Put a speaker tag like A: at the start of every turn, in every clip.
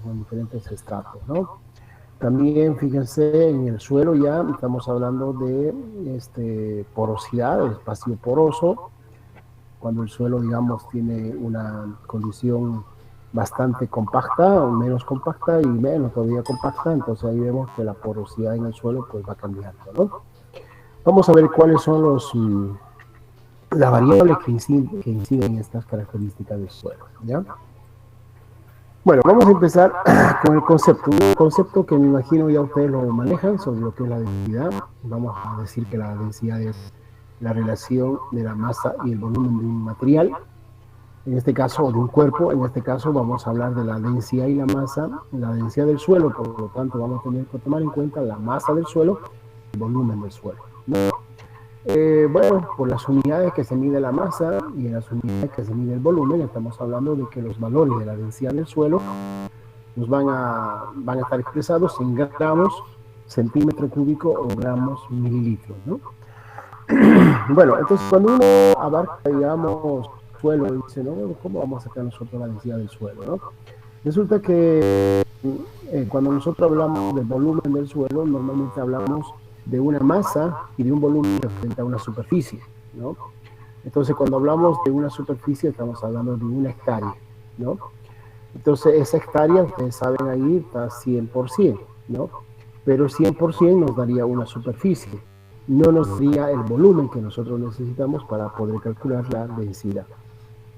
A: en diferentes estratos, ¿no? También, fíjense, en el suelo ya estamos hablando de porosidad, el espacio poroso, cuando el suelo, digamos, tiene una condición bastante compacta o menos compacta y menos todavía compacta, entonces ahí vemos que la porosidad en el suelo pues va cambiando, ¿no? Vamos a ver cuáles son las variables que inciden en estas características del suelo, ¿ya? Bueno, vamos a empezar con el concepto. Un concepto que me imagino ya ustedes lo manejan sobre lo que es la densidad. Vamos a decir que la densidad es la relación de la masa y el volumen de un material, en este caso, o de un cuerpo. En este caso vamos a hablar de la densidad y la densidad del suelo, por lo tanto vamos a tener que tomar en cuenta la masa del suelo y el volumen del suelo, ¿no? Bueno, por las unidades que se mide la masa y en las unidades que se mide el volumen, estamos hablando de que los valores de la densidad del suelo nos van a estar expresados en gramos, centímetro cúbico o gramos mililitros, ¿no? Bueno, entonces cuando uno abarca, digamos, suelo, dice, ¿no? Bueno, ¿cómo vamos a sacar nosotros la densidad del suelo, no? Resulta que cuando nosotros hablamos del volumen del suelo, normalmente hablamos de una masa y de un volumen frente a una superficie, ¿no? Entonces, cuando hablamos de una superficie, estamos hablando de una hectárea, ¿no? Entonces, esa hectárea, ustedes saben, ahí está 100%, ¿no? Pero 100% nos daría una superficie, no nos daría el volumen que nosotros necesitamos para poder calcular la densidad.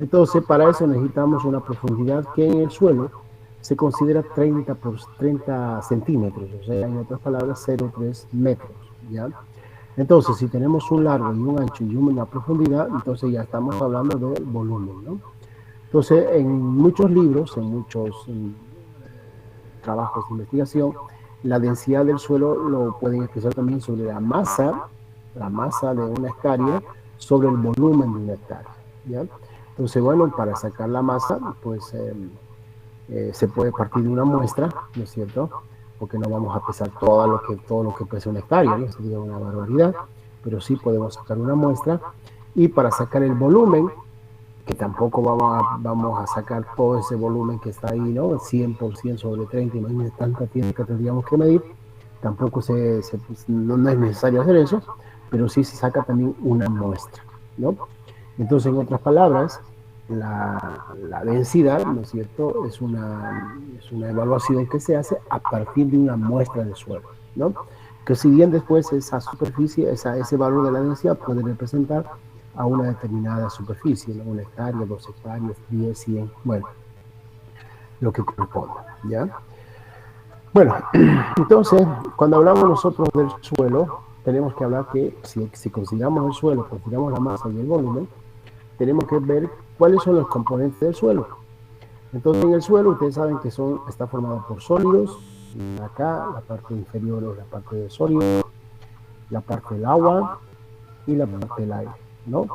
A: Entonces, para eso necesitamos una profundidad que en el suelo se considera 30 centímetros, o sea, en otras palabras, 0,3 metros, ¿ya? Entonces, si tenemos un largo y un ancho y una profundidad, entonces ya estamos hablando de volumen, ¿no? Entonces, en muchos libros, en muchos trabajos de investigación, la densidad del suelo lo pueden expresar también sobre la masa de una hectárea sobre el volumen de una hectárea, ¿ya? Entonces, bueno, para sacar la masa, pues se puede partir de una muestra, ¿no es cierto? Porque no vamos a pesar todo lo que pesa una hectárea, ¿no? Sería una barbaridad, pero sí podemos sacar una muestra. Y para sacar el volumen, que tampoco vamos a sacar todo ese volumen que está ahí, ¿no? 100% sobre 30, imagínense tanta tierra que tendríamos que medir, tampoco no es necesario hacer eso, pero sí se saca también una muestra, ¿no? Entonces, en otras palabras, la densidad, ¿no es cierto?, es una evaluación que se hace a partir de una muestra de suelo, ¿no? Que si bien después esa superficie, ese valor de la densidad puede representar a una determinada superficie, ¿no? Una hectárea, 2 hectáreas, 10, 100, bueno, lo que corresponda, ¿ya? Bueno, entonces, cuando hablamos nosotros del suelo, tenemos que hablar que si consideramos el suelo, consideramos la masa y el volumen, tenemos que ver cuáles son los componentes del suelo. Entonces, en el suelo, ustedes saben que está formado por sólidos. Acá, la parte inferior es la parte del sólido, la parte del agua y la parte del aire, ¿no?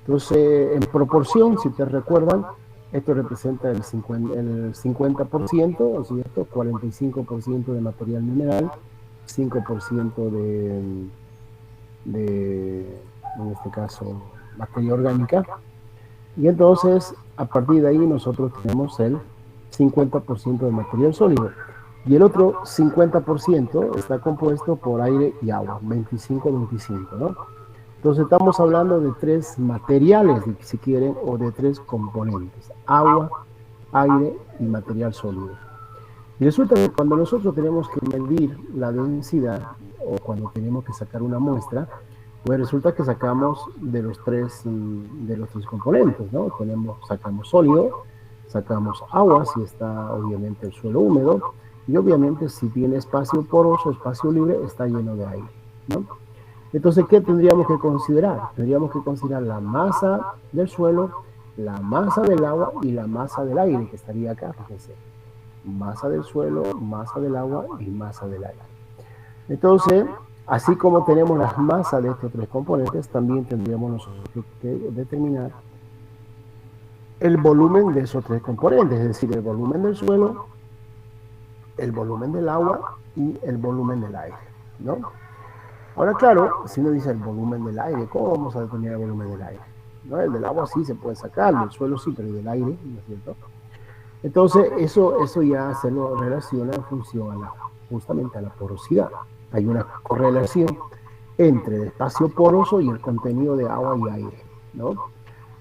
A: Entonces, en proporción, si ustedes recuerdan, esto representa el 50%, ¿cierto? 45% de material mineral, 5% en este caso, materia orgánica. Y entonces, a partir de ahí, nosotros tenemos el 50% de material sólido. Y el otro 50% está compuesto por aire y agua, 25-25, ¿no? Entonces estamos hablando de tres materiales, si quieren, o de tres componentes: agua, aire y material sólido. Y resulta que cuando nosotros tenemos que medir la densidad o cuando tenemos que sacar una muestra, pues resulta que sacamos de los tres componentes, ¿no? Sacamos sólido, sacamos agua, si está obviamente el suelo húmedo, y obviamente si tiene espacio poroso, espacio libre, está lleno de aire, ¿no? Entonces, ¿qué tendríamos que considerar? Tendríamos que considerar la masa del suelo, la masa del agua y la masa del aire, que estaría acá, fíjense. Masa del suelo, masa del agua y masa del aire. Entonces, así como tenemos las masas de estos tres componentes, también tendríamos nosotros que determinar el volumen de esos tres componentes, es decir, el volumen del suelo, el volumen del agua y el volumen del aire, ¿no? Ahora, claro, si uno dice el volumen del aire, ¿cómo vamos a determinar el volumen del aire? ¿No? El del agua sí se puede sacar, del suelo sí, pero el del aire, ¿no es cierto? Entonces, eso ya se lo relaciona en función justamente a la porosidad. Hay una correlación entre el espacio poroso y el contenido de agua y aire, ¿no?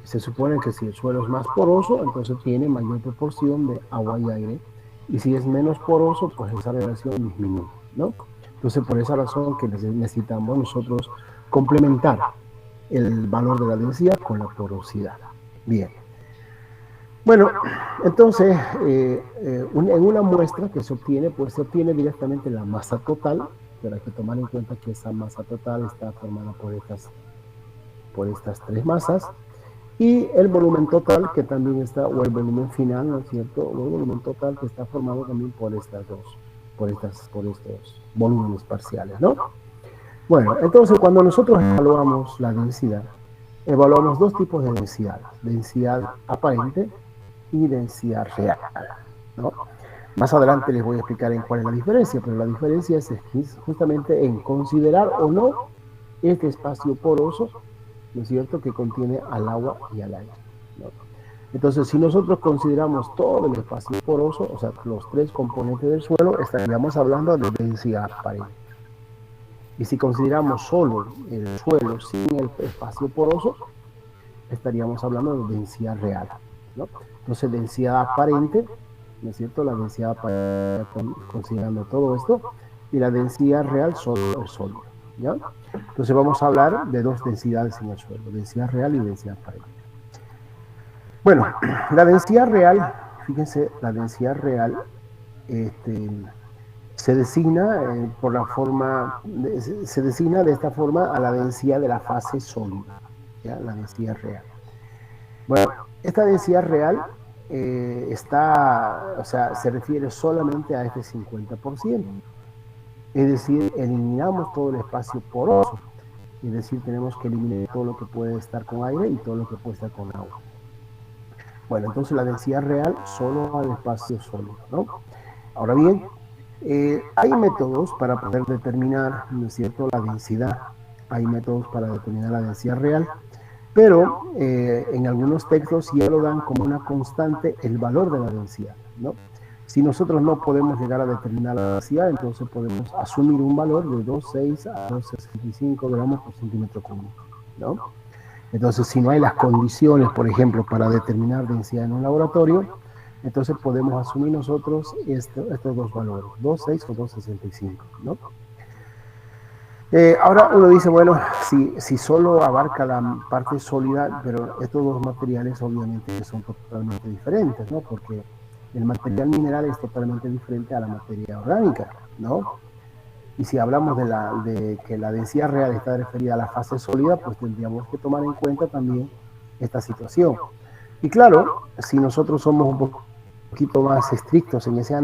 A: Se supone que si el suelo es más poroso, entonces tiene mayor proporción de agua y aire, y si es menos poroso, pues esa relación disminuye, ¿no? Entonces, por esa razón que necesitamos nosotros complementar el valor de la densidad con la porosidad. Bien. Bueno, entonces, en una muestra que se obtiene, pues se obtiene directamente la masa total, pero hay que tomar en cuenta que esa masa total está formada por estas tres masas, y el volumen total, que también está, o el volumen final, ¿no es cierto? O el volumen total que está formado también por estas dos, por estos volúmenes parciales, ¿no? Bueno, entonces cuando nosotros evaluamos la densidad, evaluamos dos tipos de densidad: densidad aparente y densidad real, ¿no? Más adelante les voy a explicar en cuál es la diferencia, pero la diferencia es justamente en considerar o no este espacio poroso, ¿no es cierto?, que contiene al agua y al aire, ¿no? Entonces, si nosotros consideramos todo el espacio poroso, o sea, los tres componentes del suelo, estaríamos hablando de densidad aparente. Y si consideramos solo el suelo sin el espacio poroso, estaríamos hablando de densidad real, ¿no? Entonces, densidad aparente, ¿no es cierto?, la densidad aparente considerando todo esto, y la densidad real solo el sólido, ¿ya? Entonces vamos a hablar de dos densidades en el suelo: densidad real y densidad aparente. Bueno, la densidad real, fíjense, la densidad real se designa por la forma, se designa de esta forma a la densidad de la fase sólida, ¿ya? La densidad real. Bueno, esta densidad real o sea, se refiere solamente a este 50%. Es decir, eliminamos todo el espacio poroso. Es decir, tenemos que eliminar todo lo que puede estar con aire y todo lo que puede estar con agua. Bueno, entonces la densidad real solo al espacio sólido, ¿no? Ahora bien, hay métodos para poder determinar, ¿no es cierto?, la densidad. Hay métodos para determinar la densidad real, pero en algunos textos ya lo dan como una constante el valor de la densidad, ¿no? Si nosotros no podemos llegar a determinar la densidad, entonces podemos asumir un valor de 2,6 a 2,65 gramos por centímetro cúbico, ¿no? Entonces, si no hay las condiciones, por ejemplo, para determinar densidad en un laboratorio, entonces podemos asumir nosotros estos dos valores, 2,6 o 2,65, ¿no? Ahora uno dice, bueno, si solo abarca la parte sólida, pero estos dos materiales obviamente son totalmente diferentes, ¿no? Porque el material mineral es totalmente diferente a la materia orgánica, ¿no? Y si hablamos de que la densidad real está referida a la fase sólida, pues tendríamos que tomar en cuenta también esta situación. Y claro, si nosotros somos un poquito más estrictos en ese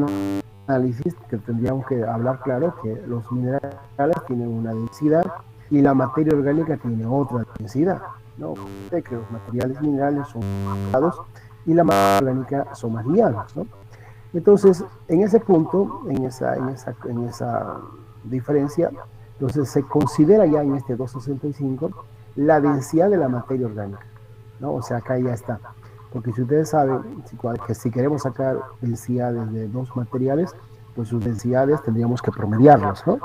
A: análisis, que tendríamos que hablar claro que los minerales tienen una densidad y la materia orgánica tiene otra densidad, ¿no? De que los materiales minerales son más pesados y la materia orgánica son más livianos, ¿no? Entonces, en ese punto, en esa diferencia, entonces se considera ya en este 265 la densidad de la materia orgánica, ¿no? O sea, acá ya está. Porque si ustedes saben que si queremos sacar densidades de dos materiales, pues sus densidades tendríamos que promediarlas, ¿no?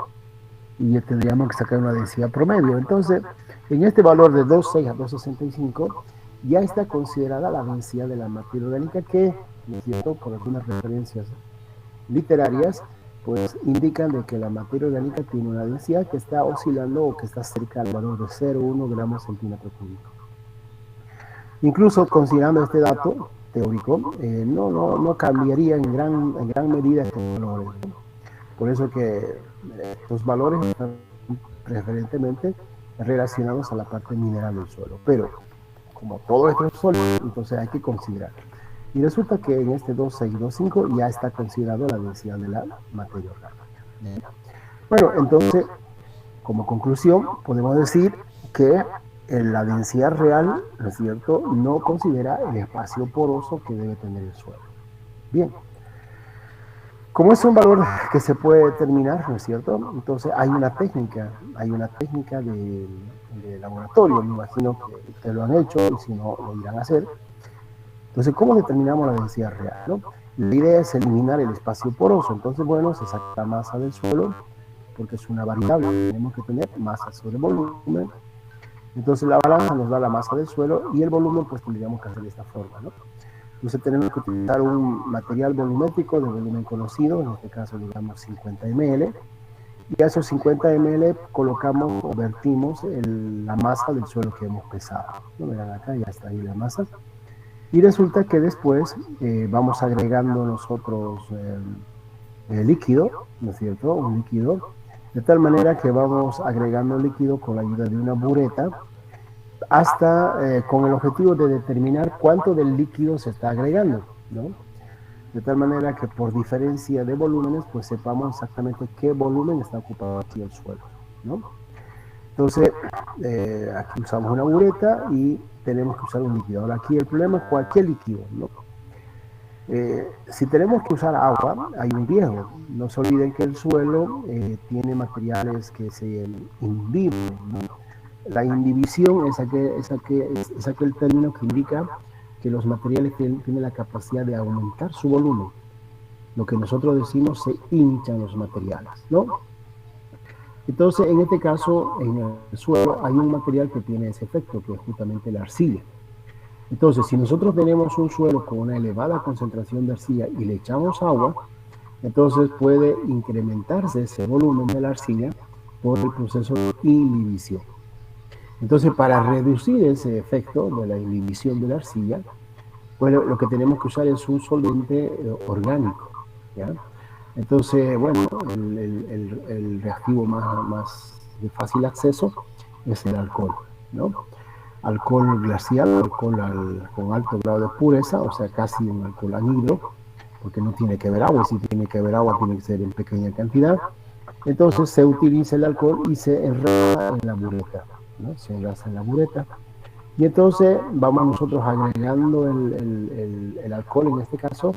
A: Y tendríamos que sacar una densidad promedio. Entonces, en este valor de 2,6 a 2,65, ya está considerada la densidad de la materia orgánica que, ¿no es cierto?, por algunas referencias literarias, pues indican de que la materia orgánica tiene una densidad que está oscilando o que está cerca del valor de 0,1 gramos centímetro cúbico. Incluso considerando este dato teórico, no cambiaría en gran medida estos valores, ¿no? Por eso que estos valores están preferentemente relacionados a la parte mineral del suelo. Pero como todo esto es sólido, entonces hay que considerar. Y resulta que en este 2,625 ya está considerado la densidad de la materia orgánica. Bueno, entonces, como conclusión, podemos decir que la densidad real, ¿no es cierto?, no considera el espacio poroso que debe tener el suelo. Bien. Como es un valor que se puede determinar, ¿no es cierto?, entonces hay una técnica de laboratorio, me imagino que ustedes lo han hecho y si no, lo irán a hacer. Entonces, ¿cómo determinamos la densidad real, ¿no? La idea es eliminar el espacio poroso. Entonces, bueno, se saca la masa del suelo, porque es una variable. Tenemos que tener masa sobre volumen. Entonces, la balanza nos da la masa del suelo y el volumen, pues tendríamos que hacer de esta forma, ¿no? Entonces, tenemos que utilizar un material volumétrico de volumen conocido, en este caso, digamos, 50 ml. Y a esos 50 ml colocamos o vertimos la masa del suelo que hemos pesado. ¿No? Verán acá, ya está ahí la masa. Y resulta que después vamos agregando nosotros líquido, ¿no es cierto? Un líquido, de tal manera que vamos agregando líquido con la ayuda de una bureta hasta con el objetivo de determinar cuánto del líquido se está agregando, ¿no? De tal manera que por diferencia de volúmenes, pues sepamos exactamente qué volumen está ocupado aquí el suelo, ¿no? Entonces, aquí usamos una bureta y tenemos que usar un líquido. Ahora aquí el problema es cualquier líquido, ¿no? Si tenemos que usar agua, hay un riesgo. No se olviden que el suelo tiene materiales que se inhiben, ¿no? La inhibición es aquel término que indica que los materiales tienen la capacidad de aumentar su volumen. Lo que nosotros decimos, se hinchan los materiales, ¿no? Entonces, en este caso, en el suelo hay un material que tiene ese efecto, que es justamente la arcilla. Entonces, si nosotros tenemos un suelo con una elevada concentración de arcilla y le echamos agua, entonces puede incrementarse ese volumen de la arcilla por el proceso de inhibición. Entonces, para reducir ese efecto de la inhibición de la arcilla, pues lo que tenemos que usar es un solvente orgánico, ¿ya? Entonces, bueno, el reactivo más de fácil acceso es el alcohol, ¿no? Alcohol glacial, alcohol con alto grado de pureza, o sea, casi un alcohol anhidro, porque no tiene que haber agua, si tiene que haber agua tiene que ser en pequeña cantidad. Entonces se utiliza el alcohol y se enrasa en la bureta, ¿no? Se enrasa en la bureta. Y entonces vamos nosotros agregando el alcohol, en este caso,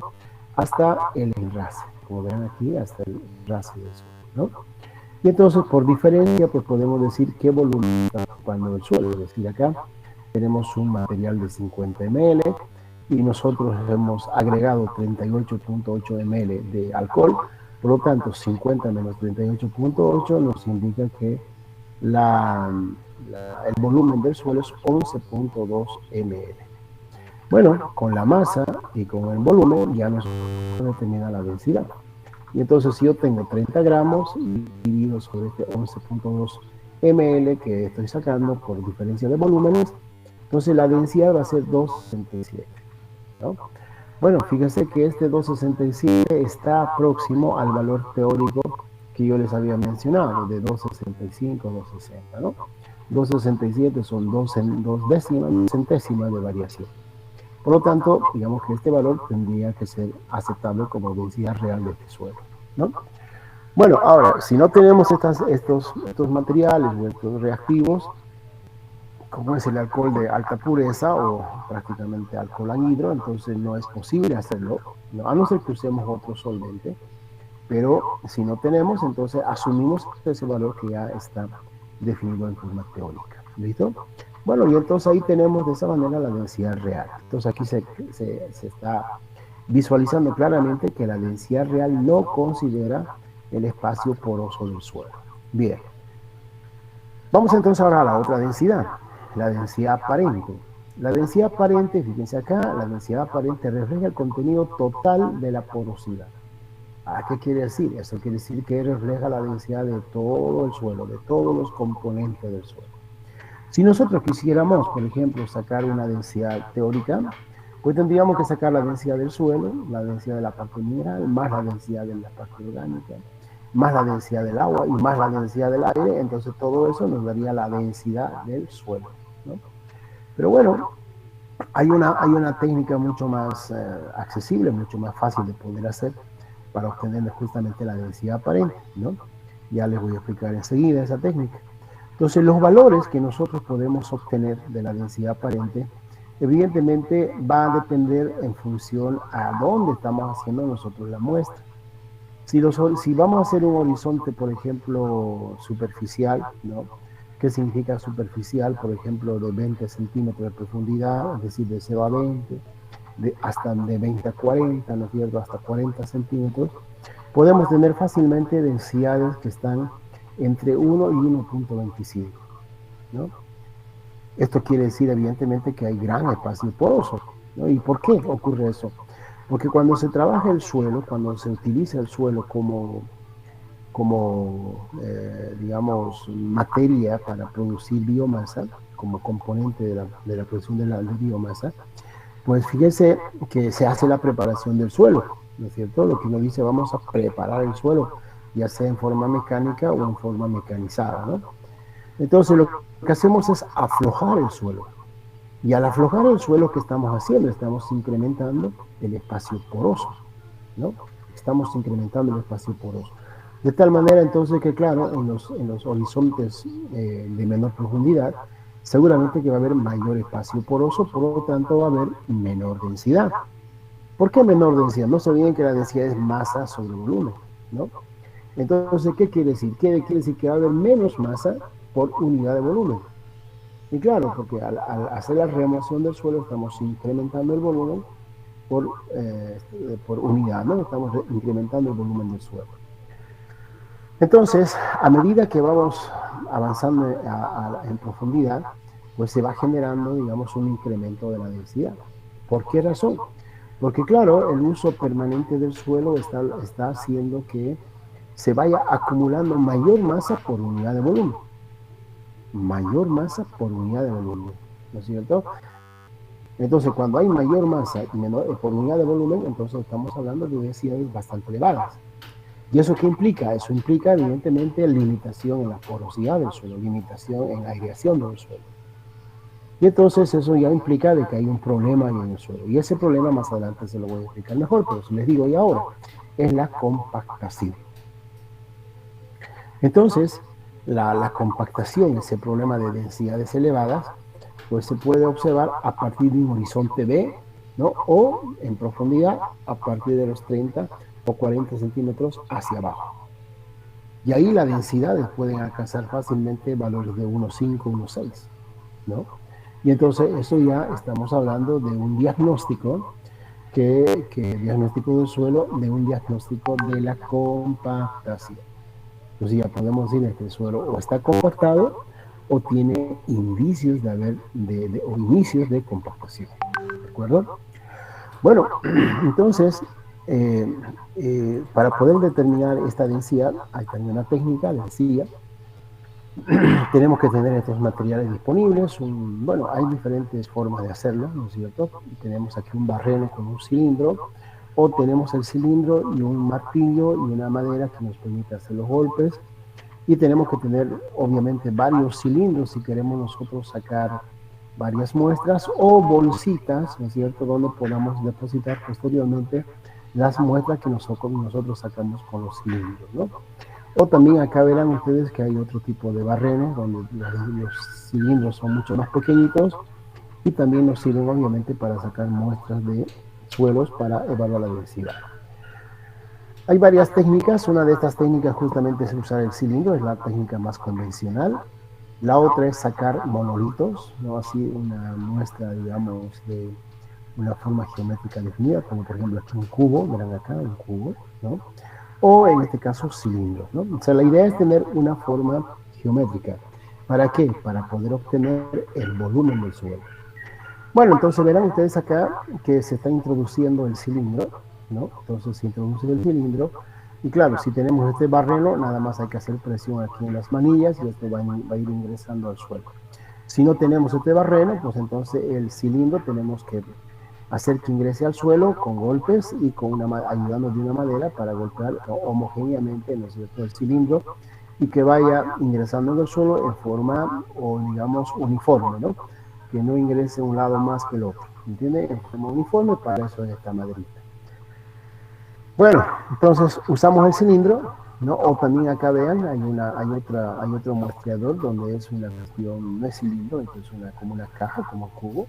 A: hasta el enrase. Como verán aquí, hasta el enrase de eso, ¿no? Y entonces, por diferencia, pues podemos decir qué volumen está ocupando el suelo. Es decir, acá tenemos un material de 50 ml y nosotros hemos agregado 38.8 ml de alcohol. Por lo tanto, 50 menos 38.8 nos indica que el volumen del suelo es 11.2 ml. Bueno, con la masa y con el volumen ya nos determina la densidad. Y entonces si yo tengo 30 gramos dividido sobre este 11.2 ml que estoy sacando por diferencia de volúmenes, entonces la densidad va a ser 2,67, ¿no? Bueno, fíjense que este 2,67 está próximo al valor teórico que yo les había mencionado, de 2,65, 2,60, ¿no? 2,67 son 2 centésimas de variación. Por lo tanto, digamos que este valor tendría que ser aceptable como densidad real de este suelo, ¿no? Bueno, ahora, si no tenemos estos materiales o estos reactivos, como es el alcohol de alta pureza o prácticamente alcohol anhidro, entonces no es posible hacerlo, ¿no? A no ser que usemos otro solvente. Pero si no tenemos, entonces asumimos ese valor que ya está definido en forma teórica. ¿Listo? Bueno, y entonces ahí tenemos de esa manera la densidad real. Entonces aquí se está visualizando claramente que la densidad real no considera el espacio poroso del suelo. Bien. Vamos entonces ahora a la otra densidad, la densidad aparente. La densidad aparente, fíjense acá, la densidad aparente refleja el contenido total de la porosidad. ¿Qué quiere decir? Eso quiere decir que refleja la densidad de todo el suelo, de todos los componentes del suelo. Si nosotros quisiéramos, por ejemplo, sacar una densidad teórica, pues tendríamos que sacar la densidad del suelo, la densidad de la parte mineral, más la densidad de la parte orgánica, más la densidad del agua y más la densidad del aire. Entonces todo eso nos daría la densidad del suelo, ¿no? Pero bueno, hay una técnica mucho más accesible, mucho más fácil de poder hacer para obtener justamente la densidad aparente, ¿no? Ya les voy a explicar enseguida esa técnica. Entonces, los valores que nosotros podemos obtener de la densidad aparente, evidentemente va a depender en función a dónde estamos haciendo nosotros la muestra. Si vamos a hacer un horizonte, por ejemplo, superficial, ¿no? ¿Qué significa superficial? Por ejemplo, de 20 centímetros de profundidad, es decir, de 0 a 20. hasta de 20 a 40, ¿no es cierto?, hasta 40 centímetros, podemos tener fácilmente densidades que están entre 1 y 1.25, ¿no? Esto quiere decir evidentemente que hay gran espacio poroso, ¿no? ¿Y por qué ocurre eso? Porque cuando se trabaja el suelo, cuando se utiliza el suelo como digamos, materia para producir biomasa, como componente de la producción de biomasa, pues fíjese que se hace la preparación del suelo, ¿no es cierto? Lo que uno dice, vamos a preparar el suelo, ya sea en forma mecánica o en forma mecanizada, ¿no? Entonces lo que hacemos es aflojar el suelo. Y al aflojar el suelo, ¿qué estamos haciendo? Estamos incrementando el espacio poroso, ¿no? Estamos incrementando el espacio poroso. De tal manera entonces que, claro, en los horizontes de menor profundidad, seguramente que va a haber mayor espacio poroso, por lo tanto va a haber menor densidad. ¿Por qué menor densidad? No se olviden que la densidad es masa sobre volumen, ¿no? Entonces, ¿qué quiere decir? Quiere decir que va a haber menos masa por unidad de volumen. Y claro, porque al hacer la remoción del suelo estamos incrementando el volumen por unidad, ¿no? Estamos incrementando el volumen del suelo. Entonces, a medida que vamos avanzando en profundidad, pues se va generando, digamos, un incremento de la densidad. ¿Por qué razón? Porque, claro, el uso permanente del suelo está haciendo que se vaya acumulando mayor masa por unidad de volumen. Mayor masa por unidad de volumen, ¿no es cierto? Entonces, cuando hay mayor masa y menor, por unidad de volumen, entonces estamos hablando de densidades bastante elevadas. ¿Y eso qué implica? Eso implica, evidentemente, limitación en la porosidad del suelo, limitación en la aireación del suelo. Y entonces eso ya implica de que hay un problema ahí en el suelo. Y ese problema más adelante se lo voy a explicar mejor, pero si les digo y ahora, es la compactación. Entonces, la compactación, ese problema de densidades elevadas, pues se puede observar a partir de un horizonte B, ¿no? O en profundidad a partir de los 30 o 40 centímetros hacia abajo. Y ahí las densidades pueden alcanzar fácilmente valores de 1,5, 1,6, ¿no? Y entonces eso ya estamos hablando de un diagnóstico diagnóstico del suelo, de un diagnóstico de la compactación. Entonces ya podemos decir que el suelo o está compactado o tiene indicios o inicios de compactación. ¿De acuerdo? Bueno, entonces, para poder determinar esta densidad, hay también una técnica, decía, tenemos que tener estos materiales disponibles. Bueno, hay diferentes formas de hacerlo, ¿no es cierto? Tenemos aquí un barreno con un cilindro, o tenemos el cilindro y un martillo y una madera que nos permite hacer los golpes. Y tenemos que tener, obviamente, varios cilindros si queremos nosotros sacar varias muestras, o bolsitas, ¿no es cierto?, donde podamos depositar posteriormente las muestras que nosotros sacamos con los cilindros, ¿no? O también acá verán ustedes que hay otro tipo de barrenos donde los cilindros son mucho más pequeñitos y también nos sirven obviamente para sacar muestras de suelos para evaluar la densidad. Hay varias técnicas. Una de estas técnicas justamente es usar el cilindro, es la técnica más convencional. La otra es sacar monolitos, ¿no? Así una muestra, digamos, de una forma geométrica definida, como por ejemplo aquí un cubo, verán acá un cubo, ¿no? O en este caso cilindros, ¿no? O sea, la idea es tener una forma geométrica. ¿Para qué? Para poder obtener el volumen del suelo. Bueno, entonces verán ustedes acá que se está introduciendo el cilindro, ¿no? Entonces se introduce el cilindro y claro, si tenemos este barreno, nada más hay que hacer presión aquí en las manillas y esto va a ir ingresando al suelo. Si no tenemos este barreno, pues entonces el cilindro tenemos que hacer que ingrese al suelo con golpes y ayudando de una madera para golpear homogéneamente, ¿no es cierto?, el cilindro y que vaya ingresando en el suelo en forma, o digamos, uniforme, ¿no? Que no ingrese un lado más que el otro, ¿entiende? En forma uniforme, para eso es esta maderita. Bueno, entonces usamos el cilindro, ¿no? O también acá vean, hay otro muestreador donde es una cuestión, no es cilindro, entonces como una caja, como cubo,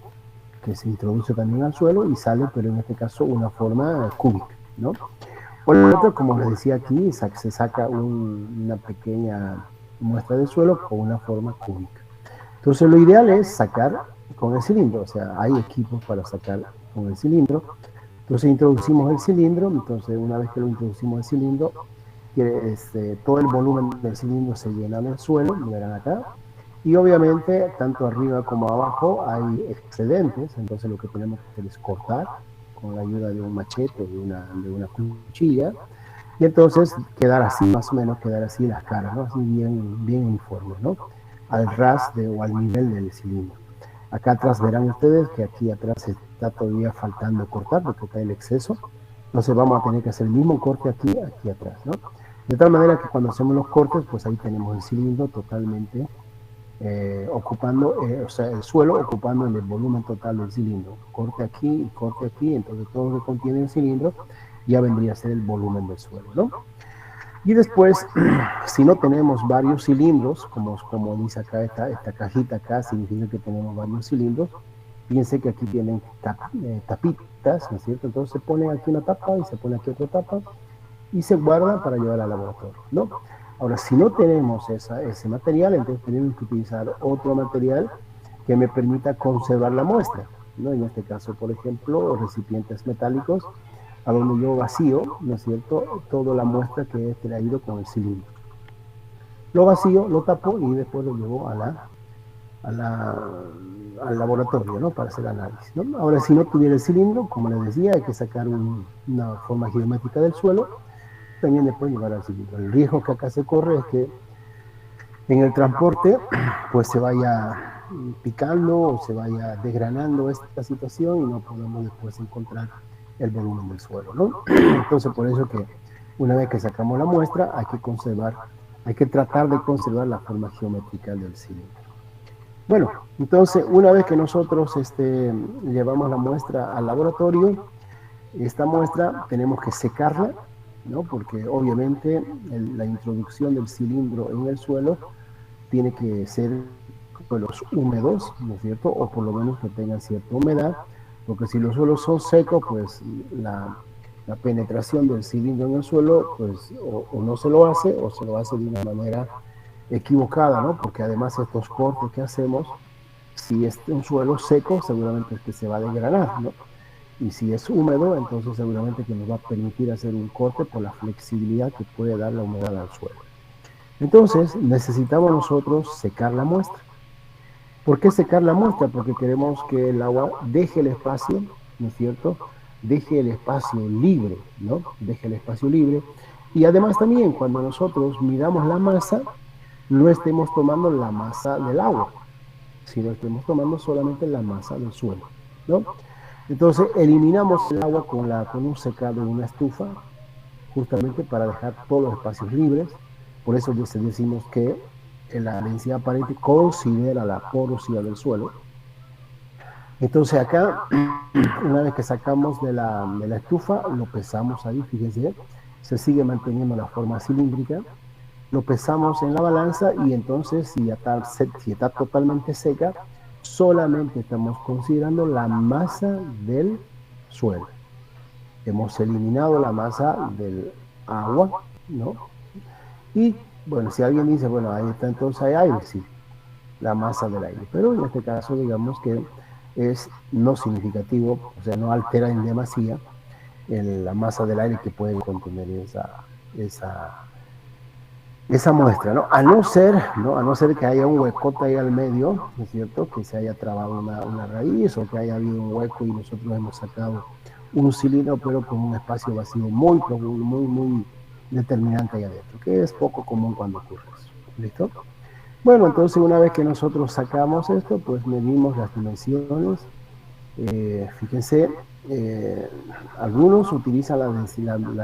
A: que se introduce también al suelo y sale, pero en este caso una forma cúbica, ¿no? O el otro, como les decía aquí, se saca una pequeña muestra del suelo con una forma cúbica. Entonces lo ideal es sacar con el cilindro, o sea, hay equipos para sacar con el cilindro. Entonces introducimos el cilindro, entonces una vez que lo introducimos el cilindro, que todo el volumen del cilindro se llena en el suelo, lo verán acá, y obviamente tanto arriba como abajo hay excedentes, entonces lo que tenemos que hacer es cortar con la ayuda de un machete, de una cuchilla, y entonces quedar así, más o menos quedar así las caras, ¿no? Así bien, bien uniformes, ¿no? Al ras o al nivel del cilindro. Acá atrás verán ustedes que aquí atrás está todavía faltando cortar porque está el exceso. Entonces vamos a tener que hacer el mismo corte aquí atrás, ¿no? De tal manera que cuando hacemos los cortes, pues ahí tenemos el cilindro totalmente ocupando, o sea, el suelo ocupando el volumen total del cilindro. Corte aquí y corte aquí, entonces todo lo que contiene el cilindro ya vendría a ser el volumen del suelo, ¿no? Y después, si no tenemos varios cilindros, como dice acá esta cajita acá, significa que tenemos varios cilindros. Fíjense que aquí tienen tapitas, ¿no es cierto? Entonces se pone aquí una tapa y se pone aquí otra tapa y se guarda para llevar al laboratorio, ¿no? Ahora, si no tenemos ese material, entonces tenemos que utilizar otro material que me permita conservar la muestra, ¿no? En este caso, por ejemplo, recipientes metálicos, a donde yo vacío, ¿no es cierto?, toda la muestra que he traído con el cilindro. Lo vacío, lo tapo y después lo llevo al laboratorio, ¿no?, para hacer análisis, ¿no? Ahora, si no tuviera el cilindro, como les decía, hay que sacar una forma geométrica del suelo, también después llevar al cilindro. El riesgo que acá se corre es que en el transporte pues se vaya picando o se vaya desgranando esta situación y no podemos después encontrar el volumen del suelo, ¿no? Entonces por eso que una vez que sacamos la muestra hay que tratar de conservar la forma geométrica del cilindro. Bueno, entonces una vez que nosotros llevamos la muestra al laboratorio, esta muestra tenemos que secarla, ¿no? Porque obviamente la introducción del cilindro en el suelo tiene que ser suelos húmedos, ¿no es cierto? O por lo menos que tengan cierta humedad, porque si los suelos son secos, pues la penetración del cilindro en el suelo, pues o no se lo hace o se lo hace de una manera equivocada, ¿no? Porque además estos cortes que hacemos, si es un suelo seco, seguramente es que se va a desgranar, ¿no? Y si es húmedo, entonces seguramente que nos va a permitir hacer un corte por la flexibilidad que puede dar la humedad al suelo. Entonces necesitamos nosotros secar la muestra. ¿Por qué secar la muestra? Porque queremos que el agua deje el espacio, ¿no es cierto? Deje el espacio libre, ¿no? Deje el espacio libre. Y además también cuando nosotros midamos la masa, no estemos tomando la masa del agua, sino estemos tomando solamente la masa del suelo, ¿no? Entonces eliminamos el agua con un secado en una estufa, justamente para dejar todos los espacios libres. Por eso decimos que la densidad aparente considera la porosidad del suelo. Entonces acá, una vez que sacamos de la estufa, lo pesamos ahí, fíjense, se sigue manteniendo la forma cilíndrica, lo pesamos en la balanza y entonces si está totalmente seca, solamente estamos considerando la masa del suelo. Hemos eliminado la masa del agua, ¿no? Y bueno, si alguien dice, bueno, ahí está, entonces hay aire, sí, la masa del aire. Pero en este caso, digamos que es no significativo, o sea, no altera en demasía la masa del aire que puede contener esa muestra, ¿no? A no ser que haya un huecote ahí al medio, ¿no es cierto? Que se haya trabado una raíz o que haya habido un hueco y nosotros hemos sacado un cilindro, pero con un espacio vacío muy profundo, muy determinante ahí adentro, que es poco común cuando ocurre eso. ¿Listo? Bueno, entonces una vez que nosotros sacamos esto, pues medimos las dimensiones. Fíjense, algunos utilizan las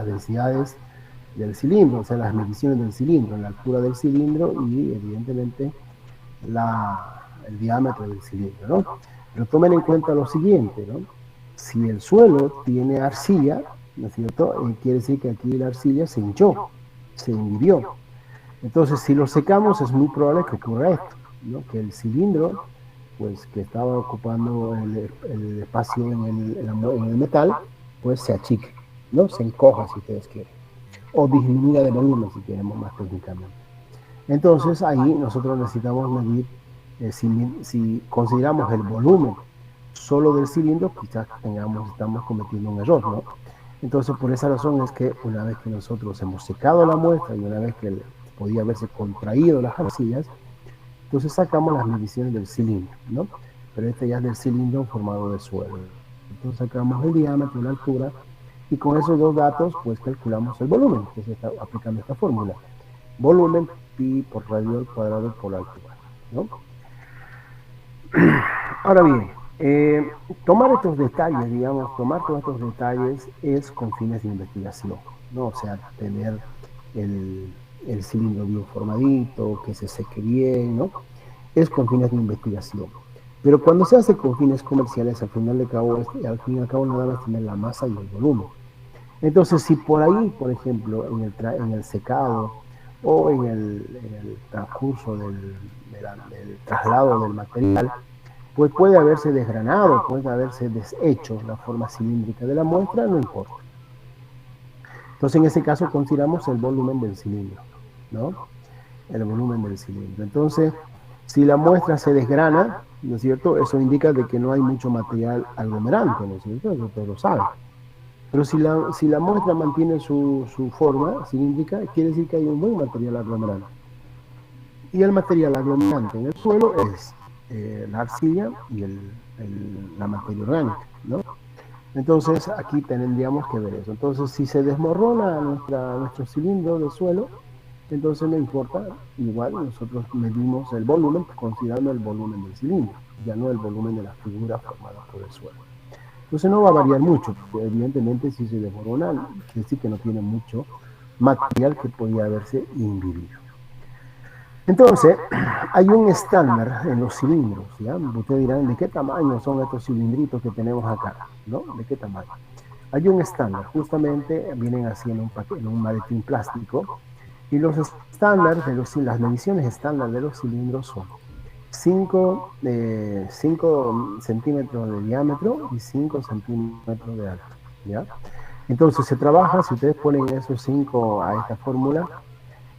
A: densidades del cilindro, o sea, las mediciones del cilindro, la altura del cilindro y evidentemente el diámetro del cilindro, ¿no? Pero tomen en cuenta lo siguiente, ¿no? Si el suelo tiene arcilla, ¿no es cierto? Quiere decir que aquí la arcilla se hinchó, se inhibió. Entonces, si lo secamos, es muy probable que ocurra esto, ¿no? Que el cilindro, pues que estaba ocupando el espacio en el metal, pues se achique, ¿no? Se encoja, si ustedes quieren. O disminuya de volumen, si queremos más técnicamente. Entonces, ahí nosotros necesitamos medir, si consideramos el volumen solo del cilindro, quizás estamos cometiendo un error, ¿no? Entonces, por esa razón es que una vez que nosotros hemos secado la muestra y una vez que podía haberse contraído las arcillas, entonces sacamos las mediciones del cilindro, ¿no? Pero este ya es del cilindro formado de suelo. Entonces sacamos el diámetro, la altura, y con esos dos datos, pues calculamos el volumen, que se está aplicando esta fórmula. Volumen pi por radio al cuadrado por altura, ¿no? Ahora bien, tomar estos detalles, digamos, tomar todos estos detalles es con fines de investigación, ¿no? O sea, tener el cilindro bien formadito, que se seque bien, ¿no? Es con fines de investigación. Pero cuando se hace con fines comerciales, al fin y al cabo nada más tener la masa y el volumen. Entonces, si por ahí, por ejemplo, en el secado o en el transcurso del traslado del material, pues puede haberse desgranado, puede haberse deshecho la forma cilíndrica de la muestra, no importa. Entonces, en ese caso, consideramos el volumen del cilindro, ¿no? El volumen del cilindro. Entonces, si la muestra se desgrana, ¿no es cierto? Eso indica de que no hay mucho material aglomerante, ¿no es cierto? Eso ustedes lo saben. Pero si la muestra mantiene su forma cilíndrica, quiere decir que hay un buen material aglomerante. Y el material aglomerante en el suelo es la arcilla y la materia orgánica, ¿no? Entonces aquí tendríamos que ver eso. Entonces si se desmorona nuestro cilindro de suelo, entonces no importa, igual nosotros medimos el volumen considerando el volumen del cilindro, ya no el volumen de la figura formada por el suelo. Entonces no va a variar mucho, porque evidentemente si se desmorona, quiere decir que no tiene mucho material que podría haberse imbibido. Entonces, hay un estándar en los cilindros, ¿ya? Ustedes dirán, ¿de qué tamaño son estos cilindritos que tenemos acá? ¿No? ¿De qué tamaño? Hay un estándar, justamente vienen así en un maletín plástico, y los estándares, las mediciones estándar de los cilindros son 5 centímetros de diámetro y 5 centímetros de alto, ¿ya? Entonces se trabaja, si ustedes ponen esos 5 a esta fórmula,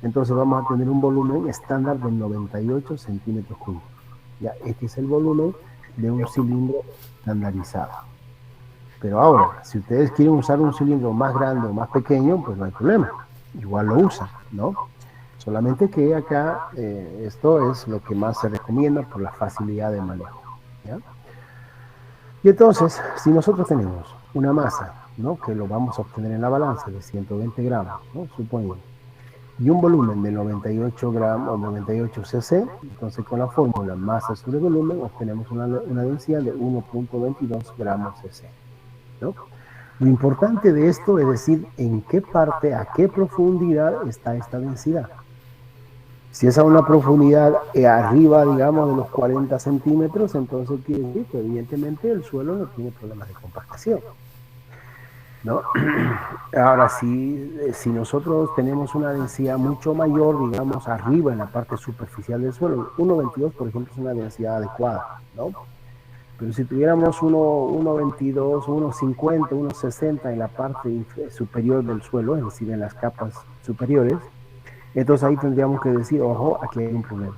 A: entonces vamos a tener un volumen estándar de 98 centímetros cúbicos. Ya, este es el volumen de un cilindro estandarizado. Pero ahora, si ustedes quieren usar un cilindro más grande o más pequeño, pues no hay problema. Igual lo usan, ¿no? Solamente que acá esto es lo que más se recomienda por la facilidad de manejo, ¿ya? Y entonces, si nosotros tenemos una masa, ¿no? Que lo vamos a obtener en la balanza de 120 gramos, ¿no? Suponiendo, y un volumen de 98 gramos o 98 cc, entonces con la fórmula masa sobre volumen obtenemos una densidad de 1.22 gramos cc, ¿no? Lo importante de esto es decir en qué parte, a qué profundidad está esta densidad. Si es a una profundidad arriba, digamos, de los 40 centímetros, entonces quiere decir que evidentemente el suelo no tiene problemas de compactación, ¿no? Ahora, si nosotros tenemos una densidad mucho mayor, digamos, arriba en la parte superficial del suelo, 1.22, por ejemplo, es una densidad adecuada, ¿no? Pero si tuviéramos 1.22, 1.50, 1.60 en la parte superior del suelo, es decir, en las capas superiores, entonces ahí tendríamos que decir, ojo, aquí hay un problema.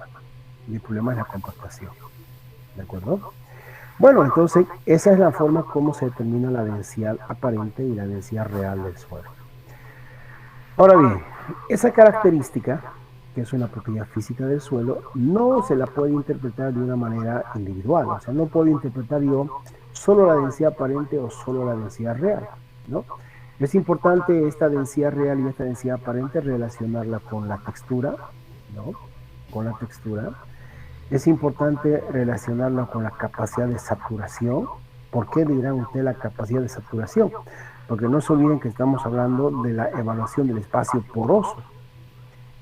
A: Y el problema es la compactación, ¿de acuerdo? Bueno, entonces esa es la forma como se determina la densidad aparente y la densidad real del suelo. Ahora bien, esa característica, que es una propiedad física del suelo, no se la puede interpretar de una manera individual. O sea, no puedo interpretar yo solo la densidad aparente o solo la densidad real, ¿no? Es importante esta densidad real y esta densidad aparente relacionarla con la textura, ¿no? Con la textura. Es importante relacionarla con la capacidad de saturación. ¿Por qué dirán usted la capacidad de saturación? Porque no se olviden que estamos hablando de la evaluación del espacio poroso.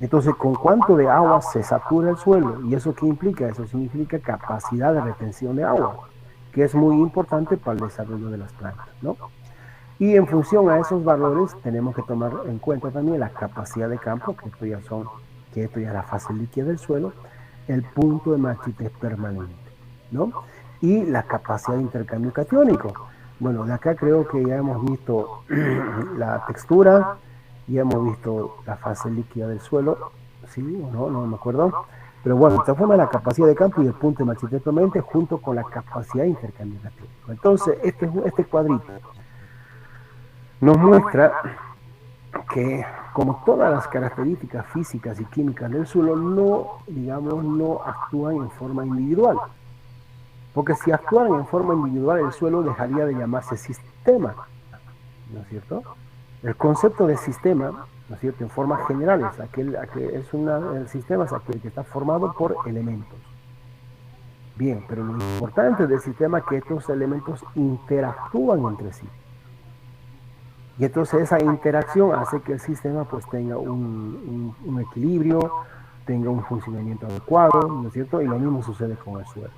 A: Entonces, ¿con cuánto de agua se satura el suelo? ¿Y eso qué implica? Eso significa capacidad de retención de agua, que es muy importante para el desarrollo de las plantas, ¿no? Y en función a esos valores tenemos que tomar en cuenta también la capacidad de campo, que esto ya es la fase líquida del suelo, el punto de marchitez permanente, ¿no? Y la capacidad de intercambio catiónico. Bueno, de acá creo que ya hemos visto la textura, ya hemos visto la fase líquida del suelo, ¿sí o no? No me acuerdo. Pero bueno, de esta forma la capacidad de campo y el punto de marchitero permanente junto con la capacidad de intercambio catiónico. Entonces, este cuadrito nos muestra que como todas las características físicas y químicas del suelo no, digamos, no actúan en forma individual. Porque si actuaran en forma individual, el suelo dejaría de llamarse sistema, ¿no es cierto? El concepto de sistema, ¿no es cierto?, en formas generales, el sistema es aquel que está formado por elementos. Bien, pero lo importante del sistema es que estos elementos interactúan entre sí. Y entonces esa interacción hace que el sistema pues tenga un equilibrio, tenga un funcionamiento adecuado, ¿no es cierto? Y lo mismo sucede con el suelo.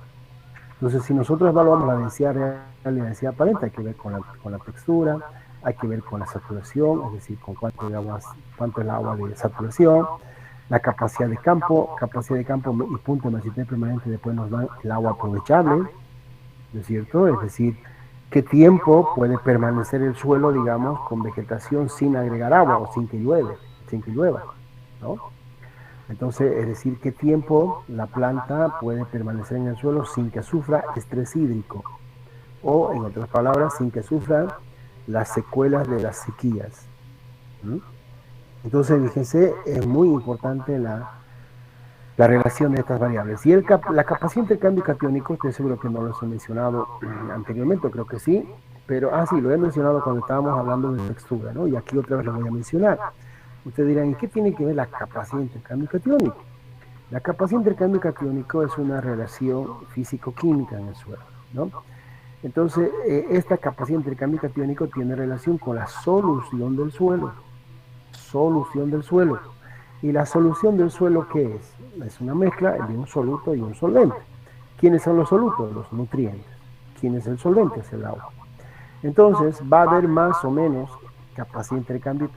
A: Entonces, si nosotros evaluamos la densidad real y la densidad aparente, hay que ver con la textura, hay que ver con la saturación, es decir, con cuánto es el agua de saturación, la capacidad de campo y punto de marchitero permanente después nos dan el agua aprovechable, ¿no es cierto? Es decir, qué tiempo puede permanecer el suelo, digamos, con vegetación sin agregar agua o sin que llueva, ¿no? Entonces, es decir, qué tiempo la planta puede permanecer en el suelo sin que sufra estrés hídrico o, en otras palabras, sin que sufra las secuelas de las sequías. ¿Mm? Entonces, fíjense, es muy importante la relación de estas variables. Y la capacidad de intercambio catiónico, estoy seguro que no lo he mencionado anteriormente, creo que sí, pero sí, lo he mencionado cuando estábamos hablando de textura, ¿no? Y aquí otra vez lo voy a mencionar. Ustedes dirán, ¿y qué tiene que ver la capacidad de intercambio catiónico? La capacidad de intercambio catiónico es una relación físico-química en el suelo, ¿no? Entonces, esta capacidad de intercambio catiónico tiene relación con la solución del suelo. Solución del suelo. ¿Y la solución del suelo qué es? Es una mezcla de un soluto y un solvente. ¿Quiénes son los solutos? Los nutrientes. ¿Quién es el solvente? Es el agua. Entonces, va a haber más o menos capacidad de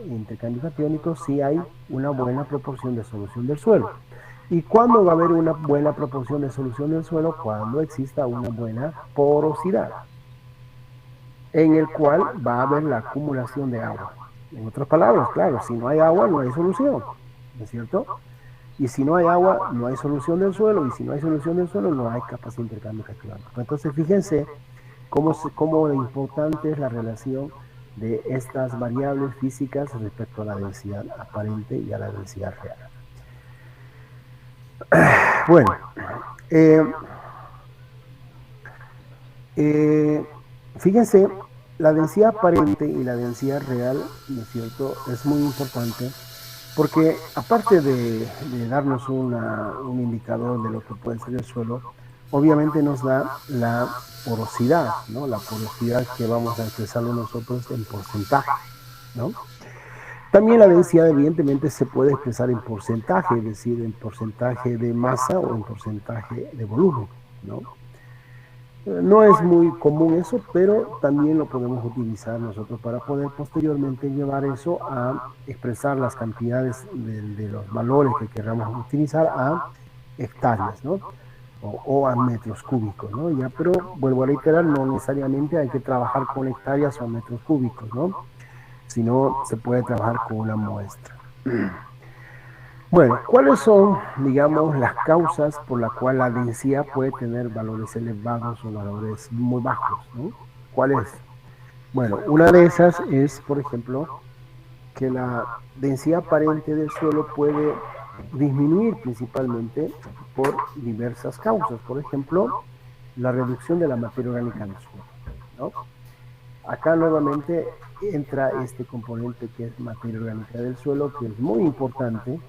A: intercambio catiónico si hay una buena proporción de solución del suelo. ¿Y cuándo va a haber una buena proporción de solución del suelo? Cuando exista una buena porosidad, en el cual va a haber la acumulación de agua. En otras palabras, claro, si no hay agua, no hay solución, ¿no es cierto? Y si no hay agua, no hay solución del suelo, y si no hay solución del suelo, no hay capacidad de intercambio catiónico. Entonces, fíjense cómo importante es la relación de estas variables físicas respecto a la densidad aparente y a la densidad real. Bueno, fíjense, la densidad aparente y la densidad real, ¿no es cierto?, es muy importante porque aparte de darnos un indicador de lo que puede ser el suelo, obviamente nos da la porosidad, ¿no? La porosidad que vamos a expresarlo nosotros en porcentaje, ¿no? También la densidad evidentemente se puede expresar en porcentaje, es decir, en porcentaje de masa o en porcentaje de volumen, ¿no? No es muy común eso, pero también lo podemos utilizar nosotros para poder posteriormente llevar eso a expresar las cantidades de los valores que queramos utilizar a hectáreas, ¿no? O a metros cúbicos, ¿no? Ya, pero vuelvo a reiterar, no necesariamente hay que trabajar con hectáreas o metros cúbicos, ¿no? Sino se puede trabajar con una muestra. Bueno, ¿cuáles son, digamos, las causas por las cuales la densidad puede tener valores elevados o valores muy bajos, ¿no? ¿Cuál es? Bueno, una de esas es, por ejemplo, que la densidad aparente del suelo puede disminuir principalmente por diversas causas. Por ejemplo, la reducción de la materia orgánica en el suelo, ¿no? Acá nuevamente entra este componente que es materia orgánica del suelo, que es muy importante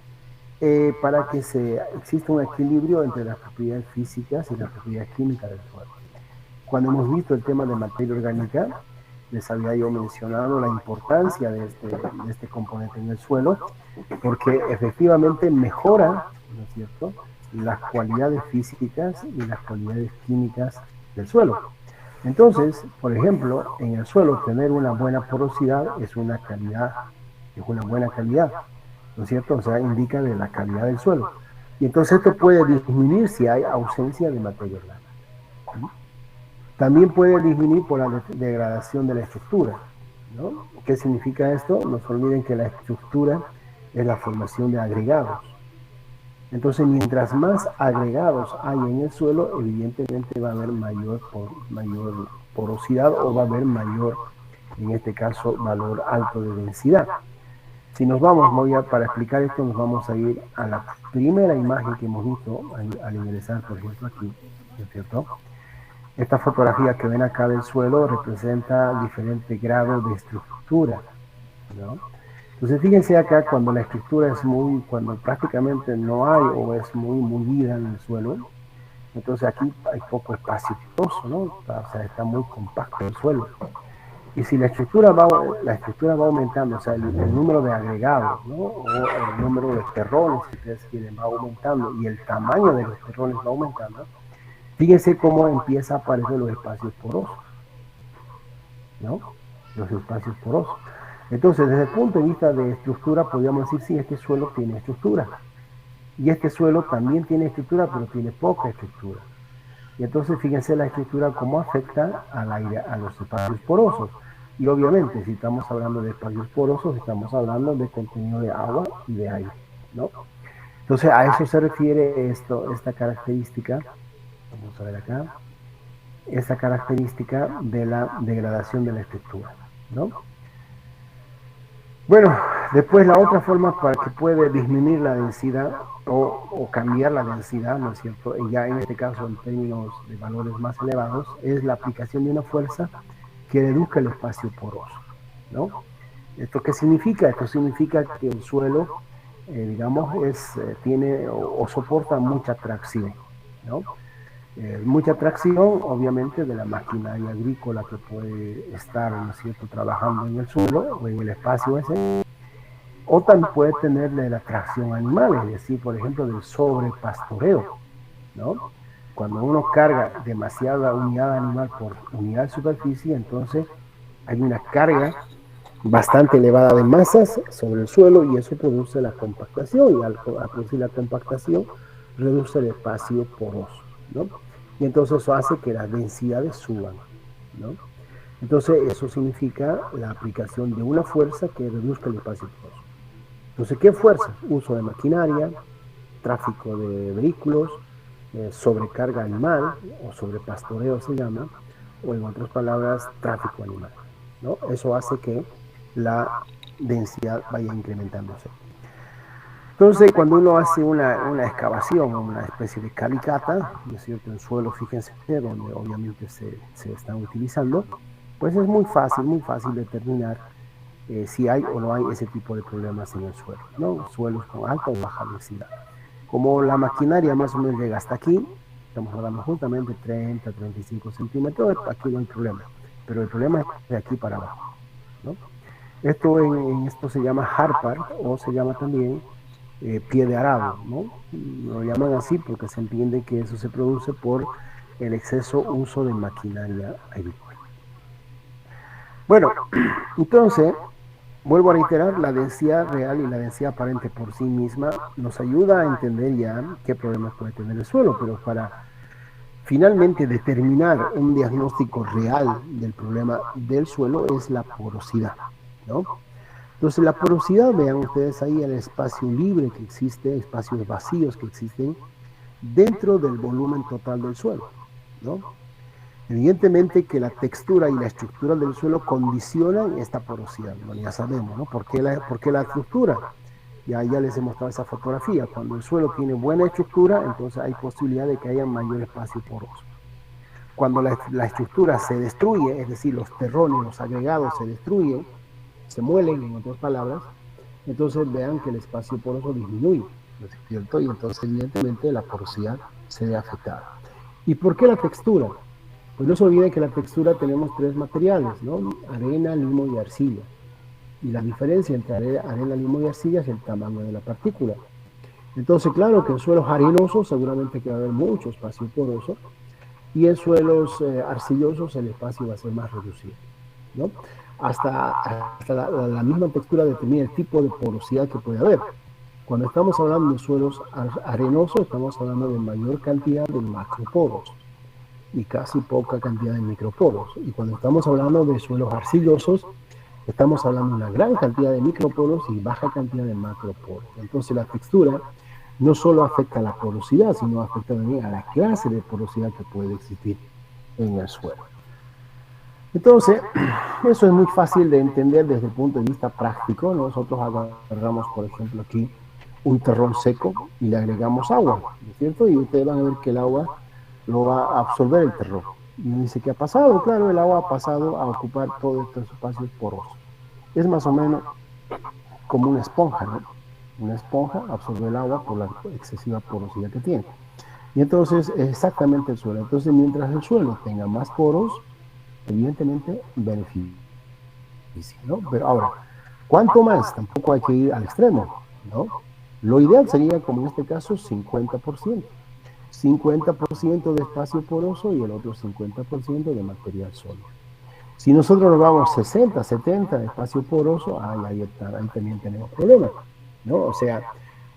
A: para que exista un equilibrio entre las propiedades físicas y las propiedades químicas del suelo. Cuando hemos visto el tema de materia orgánica, les había yo mencionado la importancia de este componente en el suelo, porque efectivamente mejora, ¿no es cierto?, las cualidades físicas y las cualidades químicas del suelo. Entonces, por ejemplo, en el suelo tener una buena porosidad es una buena calidad, ¿no es cierto? O sea, indica de la calidad del suelo. Y entonces esto puede disminuir si hay ausencia de materia orgánica. También puede disminuir por la degradación de la estructura, ¿no? ¿Qué significa esto? No se olviden que la estructura es la formación de agregados. Entonces, mientras más agregados hay en el suelo, evidentemente va a haber mayor porosidad o va a haber mayor, en este caso, valor alto de densidad. Si nos vamos, para explicar esto, nos vamos a ir a la primera imagen que hemos visto al ingresar, por ejemplo, aquí, ¿no es cierto? Esta fotografía que ven acá del suelo representa diferentes grados de estructura, ¿no? Entonces fíjense acá cuando la estructura es cuando prácticamente no hay o es muy movida en el suelo, entonces aquí hay poco espacio poroso, ¿no? O sea, está muy compacto el suelo. Y si la estructura va aumentando, o sea, el número de agregados, ¿no? O el número de terrones, si ustedes quieren, va aumentando y el tamaño de los terrones va aumentando, fíjense cómo empieza a aparecer los espacios porosos, ¿no? Los espacios porosos. Entonces, desde el punto de vista de estructura, podríamos decir, sí, este suelo tiene estructura. Y este suelo también tiene estructura, pero tiene poca estructura. Y entonces, fíjense la estructura cómo afecta al aire, a los espacios porosos. Y obviamente, si estamos hablando de espacios porosos, estamos hablando de contenido de agua y de aire, ¿no? Entonces, a eso se refiere esta característica. Vamos a ver acá. Esta característica de la degradación de la estructura, ¿no? Bueno, después la otra forma para que puede disminuir la densidad o cambiar la densidad, ¿no es cierto? Y ya en este caso en términos de valores más elevados, es la aplicación de una fuerza que reduzca el espacio poroso, ¿no? ¿Esto qué significa? Esto significa que el suelo, digamos, tiene o soporta mucha tracción, ¿no? Mucha tracción, obviamente, de la maquinaria agrícola que puede estar, ¿no es cierto?, trabajando en el suelo o en el espacio ese, o también puede tener de la tracción animal, es decir, por ejemplo, del sobrepastoreo, ¿no? Cuando uno carga demasiada unidad animal por unidad de superficie, entonces hay una carga bastante elevada de masas sobre el suelo y eso produce la compactación, y al producir la compactación reduce el espacio poroso, ¿no? Y entonces eso hace que las densidades suban, ¿no? Entonces eso significa la aplicación de una fuerza que reduzca el espacio poroso. Entonces, ¿qué fuerza? Uso de maquinaria, tráfico de vehículos, sobrecarga animal o sobrepastoreo se llama, o en otras palabras, tráfico animal, ¿no? Eso hace que la densidad vaya incrementándose. Entonces, cuando uno hace una excavación, una especie de calicata, ¿no es cierto?, en suelo, fíjense, donde obviamente se están utilizando, pues es muy fácil determinar si hay o no hay ese tipo de problemas en el suelo, ¿no? Suelos con alta o baja densidad. Como la maquinaria más o menos llega hasta aquí, estamos hablando justamente 30, 35 centímetros, aquí no hay problema, pero el problema es de aquí para abajo, ¿no? Esto se llama hard o se llama también pie de arado, ¿no? Lo llaman así porque se entiende que eso se produce por el exceso uso de maquinaria agrícola. Bueno, entonces, vuelvo a reiterar, la densidad real y la densidad aparente por sí misma nos ayuda a entender ya qué problemas puede tener el suelo, pero para finalmente determinar un diagnóstico real del problema del suelo es la porosidad, ¿no? Entonces la porosidad, vean ustedes ahí el espacio libre que existe, espacios vacíos que existen dentro del volumen total del suelo, ¿no? Evidentemente que la textura y la estructura del suelo condicionan esta porosidad, bueno, ya sabemos, ¿no? ¿Por qué la estructura? Ya les he mostrado esa fotografía. Cuando el suelo tiene buena estructura, entonces hay posibilidad de que haya mayor espacio poroso. Cuando la estructura se destruye, es decir, los terrones, los agregados se destruyen, se muelen, en otras palabras, entonces vean que el espacio poroso disminuye, ¿no es cierto? Y entonces evidentemente la porosidad se ve afectada. ¿Y por qué la textura? Pues no se olviden que la textura tenemos tres materiales, ¿no? Arena, limo y arcilla. Y la diferencia entre arena, limo y arcilla es el tamaño de la partícula. Entonces, claro que en suelos arenosos seguramente que va a haber mucho espacio poroso y en suelos arcillosos el espacio va a ser más reducido, ¿no? Hasta la misma textura determina el tipo de porosidad que puede haber. Cuando estamos hablando de suelos arenosos, estamos hablando de mayor cantidad de macroporos y casi poca cantidad de microporos. Y cuando estamos hablando de suelos arcillosos, estamos hablando de una gran cantidad de microporos y baja cantidad de macroporos. Entonces la textura no solo afecta a la porosidad, sino afecta también a la clase de porosidad que puede existir en el suelo. Entonces, eso es muy fácil de entender desde el punto de vista práctico. Nosotros agarramos, por ejemplo, aquí un terrón seco y le agregamos agua, ¿no es cierto? Y ustedes van a ver que el agua lo va a absorber el terrón. Y uno dice, ¿qué ha pasado? Claro, el agua ha pasado a ocupar todos estos espacios porosos. Es más o menos como una esponja, ¿no? Una esponja absorbe el agua por la excesiva porosidad que tiene. Y entonces es exactamente el suelo. Entonces, mientras el suelo tenga más poros, evidentemente beneficia, ¿no? Pero ahora, ¿cuánto más? Tampoco hay que ir al extremo, ¿no? Lo ideal sería, como en este caso, 50%. 50% de espacio poroso y el otro 50% de material sólido. Si nosotros nos vamos 60, 70 de espacio poroso, ahí también tenemos problemas, ¿no? O sea,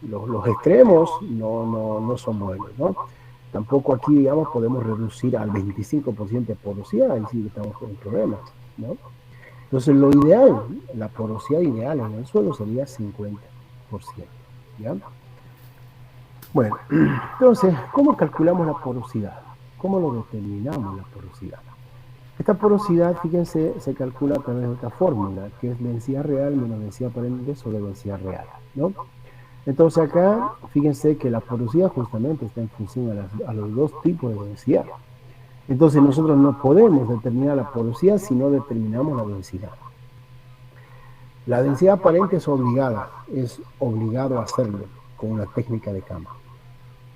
A: los extremos no son buenos, ¿no? Tampoco aquí, digamos, podemos reducir al 25% de porosidad, ahí sí estamos con problemas, ¿no? Entonces, lo ideal, la porosidad ideal en el suelo sería 50%, ¿ya? Bueno, entonces, ¿cómo calculamos la porosidad? ¿Cómo lo determinamos la porosidad? Esta porosidad, fíjense, se calcula a través de esta fórmula, que es densidad real menos densidad aparente sobre densidad real, ¿no? Entonces acá, fíjense que la porosidad justamente está en función a los dos tipos de densidad. Entonces nosotros no podemos determinar la porosidad si no determinamos la densidad. La densidad aparente es obligado a hacerlo con una técnica de campo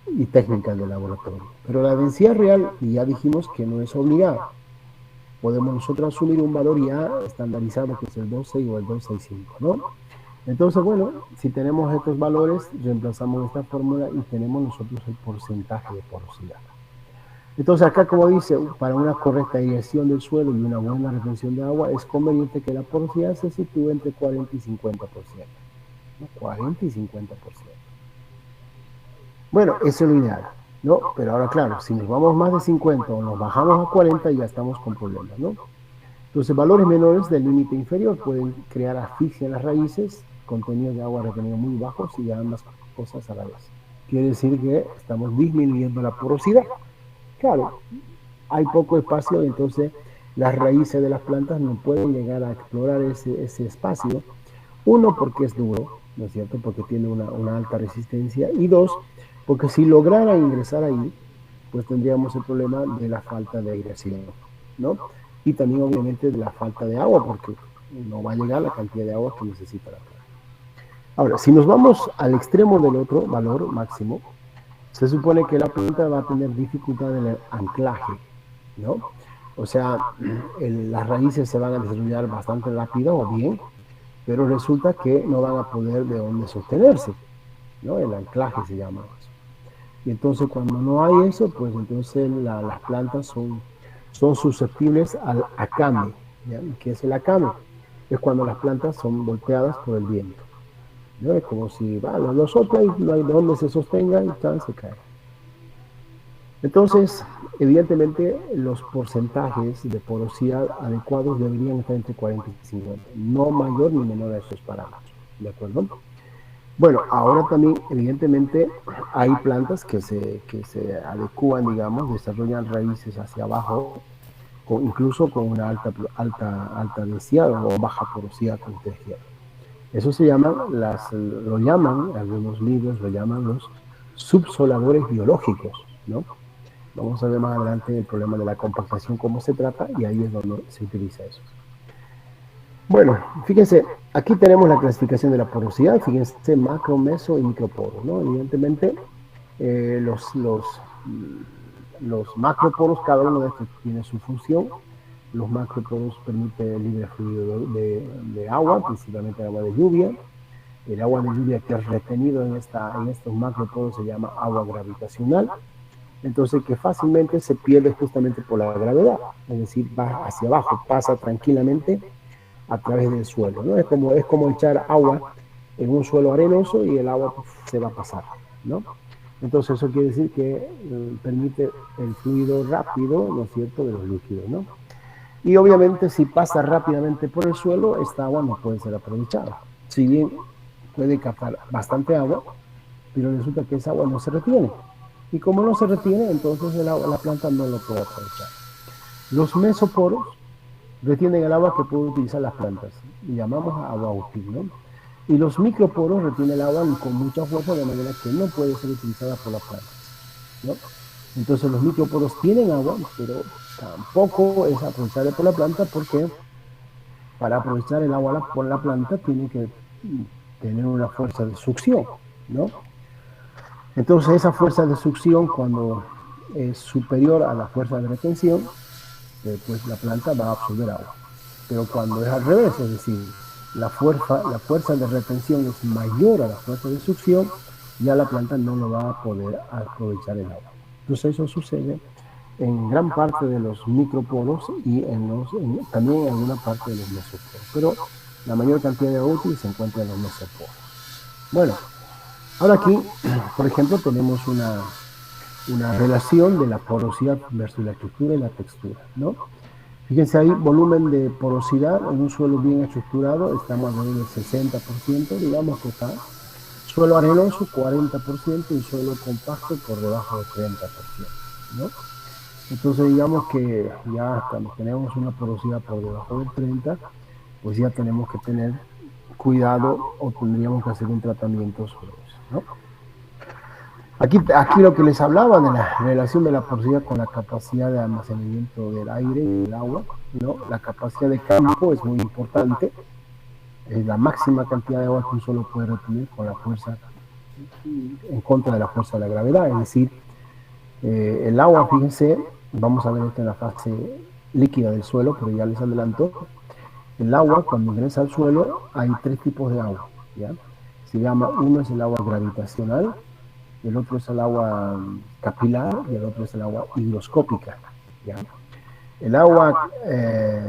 A: y técnicas de laboratorio. Pero la densidad real, ya dijimos que no es obligada. Podemos nosotros asumir un valor ya estandarizado, que es el 2,6 o el 2,65, ¿no? Entonces, bueno, si tenemos estos valores, reemplazamos esta fórmula y tenemos nosotros el porcentaje de porosidad. Entonces, acá, como dice, para una correcta aireación del suelo y una buena retención de agua, es conveniente que la porosidad se sitúe entre 40 y 50%. ¿No? 40 y 50%. Bueno, eso es lo ideal, ¿no? Pero ahora, claro, si nos vamos más de 50 o nos bajamos a 40, ya estamos con problemas, ¿no? Entonces, valores menores del límite inferior pueden crear asfixia en las raíces, contenidos de agua retenido muy bajos y ambas cosas a la vez. Quiere decir que estamos disminuyendo la porosidad. Claro, hay poco espacio, entonces las raíces de las plantas no pueden llegar a explorar ese espacio. Uno, porque es duro, ¿no es cierto? Porque tiene una alta resistencia. Y dos, porque si lograran ingresar ahí, pues tendríamos el problema de la falta de aireación, ¿no? Y también obviamente de la falta de agua, porque no va a llegar la cantidad de agua que necesita la planta. Ahora, si nos vamos al extremo del otro valor máximo, se supone que la planta va a tener dificultad en el anclaje, ¿no? O sea, las raíces se van a desarrollar bastante rápido o bien, pero resulta que no van a poder de dónde sostenerse, ¿no? El anclaje se llama eso. Y entonces cuando no hay eso, pues entonces las plantas son susceptibles al acame, ¿ya? ¿Qué es el acame? Es cuando las plantas son golpeadas por el viento, ¿no? Es como si lo sopla y no hay de dónde se sostenga y se cae. Entonces, evidentemente, los porcentajes de porosidad adecuados deberían estar entre 40 y 50, no mayor ni menor a esos parámetros, ¿de acuerdo? Bueno, ahora también, evidentemente, hay plantas que se adecúan, digamos, desarrollan raíces hacia abajo, incluso con una alta densidad o baja porosidad, como ustedes quieran. Eso se llaman, algunos libros lo llaman los subsoladores biológicos, ¿no? Vamos a ver más adelante el problema de la compactación, cómo se trata, y ahí es donde se utiliza eso. Bueno, fíjense, aquí tenemos la clasificación de la porosidad, fíjense, macro, meso y microporo, ¿no? Evidentemente, los macroporos, cada uno de estos tiene su función. Los macroporos permiten libre fluido de agua, principalmente agua de lluvia. El agua de lluvia que es retenido en estos macroporos se llama agua gravitacional. Entonces, que fácilmente se pierde justamente por la gravedad, es decir, va hacia abajo, pasa tranquilamente a través del suelo, ¿no? Es como echar agua en un suelo arenoso y el agua se va a pasar, ¿no? Entonces eso quiere decir que permite el fluido rápido, ¿no es cierto?, de los líquidos, ¿no? Y obviamente si pasa rápidamente por el suelo, esta agua no puede ser aprovechada. Si bien puede captar bastante agua, pero resulta que esa agua no se retiene. Y como no se retiene, entonces la planta no lo puede aprovechar. Los mesoporos retienen el agua que pueden utilizar las plantas, y llamamos agua útil, ¿no? Y los microporos retienen el agua con mucha fuerza de manera que no puede ser utilizada por la planta, ¿no? Entonces los microporos tienen agua, pero tampoco es aprovechable por la planta porque para aprovechar el agua por la planta tiene que tener una fuerza de succión, ¿no? Entonces esa fuerza de succión cuando es superior a la fuerza de retención, pues la planta va a absorber agua. Pero cuando es al revés, es decir, la fuerza de retención es mayor a la fuerza de succión, ya la planta no lo va a poder aprovechar el agua. Entonces eso sucede en gran parte de los microporos y también en alguna parte de los mesoporos. Pero la mayor cantidad de agua útil se encuentra en los mesoporos. Bueno, ahora aquí, por ejemplo, tenemos una relación de la porosidad versus la estructura y la textura, ¿no? Fíjense ahí, volumen de porosidad en un suelo bien estructurado, estamos alrededor del 60%, digamos que está. Suelo arenoso, 40%, y suelo compacto por debajo del 30%, ¿no? Entonces digamos que ya cuando tenemos una porosidad por debajo del 30%, pues ya tenemos que tener cuidado o tendríamos que hacer un tratamiento sobre eso, ¿no? Aquí lo que les hablaba de la relación de la porosidad con la capacidad de almacenamiento del aire y del agua, ¿no? La capacidad de campo es muy importante, es la máxima cantidad de agua que un suelo puede retener con la fuerza, en contra de la fuerza de la gravedad, es decir, el agua, fíjense, vamos a ver esto en la fase líquida del suelo, pero ya les adelanto, el agua cuando ingresa al suelo hay tres tipos de agua, ¿ya? Se llama, uno es el agua gravitacional, el otro es el agua capilar y el otro es el agua higroscópica, ¿ya? El agua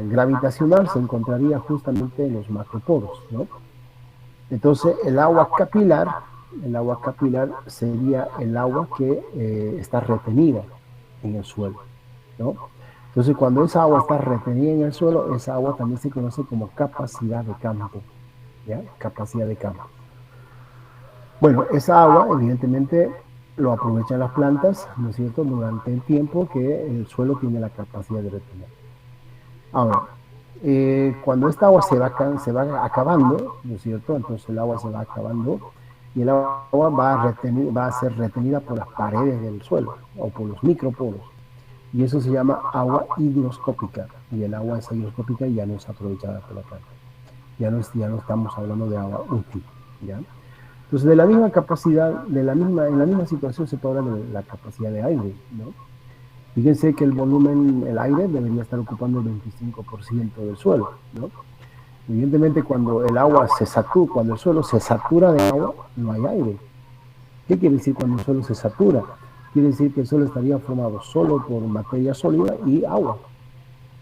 A: gravitacional se encontraría justamente en los macroporos, ¿no? Entonces el agua capilar sería el agua que está retenida en el suelo, ¿no? Entonces cuando esa agua está retenida en el suelo, esa agua también se conoce como capacidad de campo, ¿ya? Capacidad de campo. Bueno, esa agua evidentemente lo aprovechan las plantas, ¿no es cierto?, durante el tiempo que el suelo tiene la capacidad de retener. Ahora, cuando esta agua se va acabando, ¿no es cierto?, entonces el agua se va acabando y el agua va a ser retenida por las paredes del suelo o por los microporos. Y eso se llama agua higroscópica. Y el agua esa higroscópica ya no es aprovechada por la planta. Ya no estamos hablando de agua útil, ¿ya? Entonces, de la misma capacidad, en la misma situación se puede hablar de la capacidad de aire, ¿no? Fíjense que el aire debería estar ocupando el 25% del suelo, ¿no? Evidentemente, cuando cuando el suelo se satura de agua, no hay aire. ¿Qué quiere decir cuando el suelo se satura? Quiere decir que el suelo estaría formado solo por materia sólida y agua.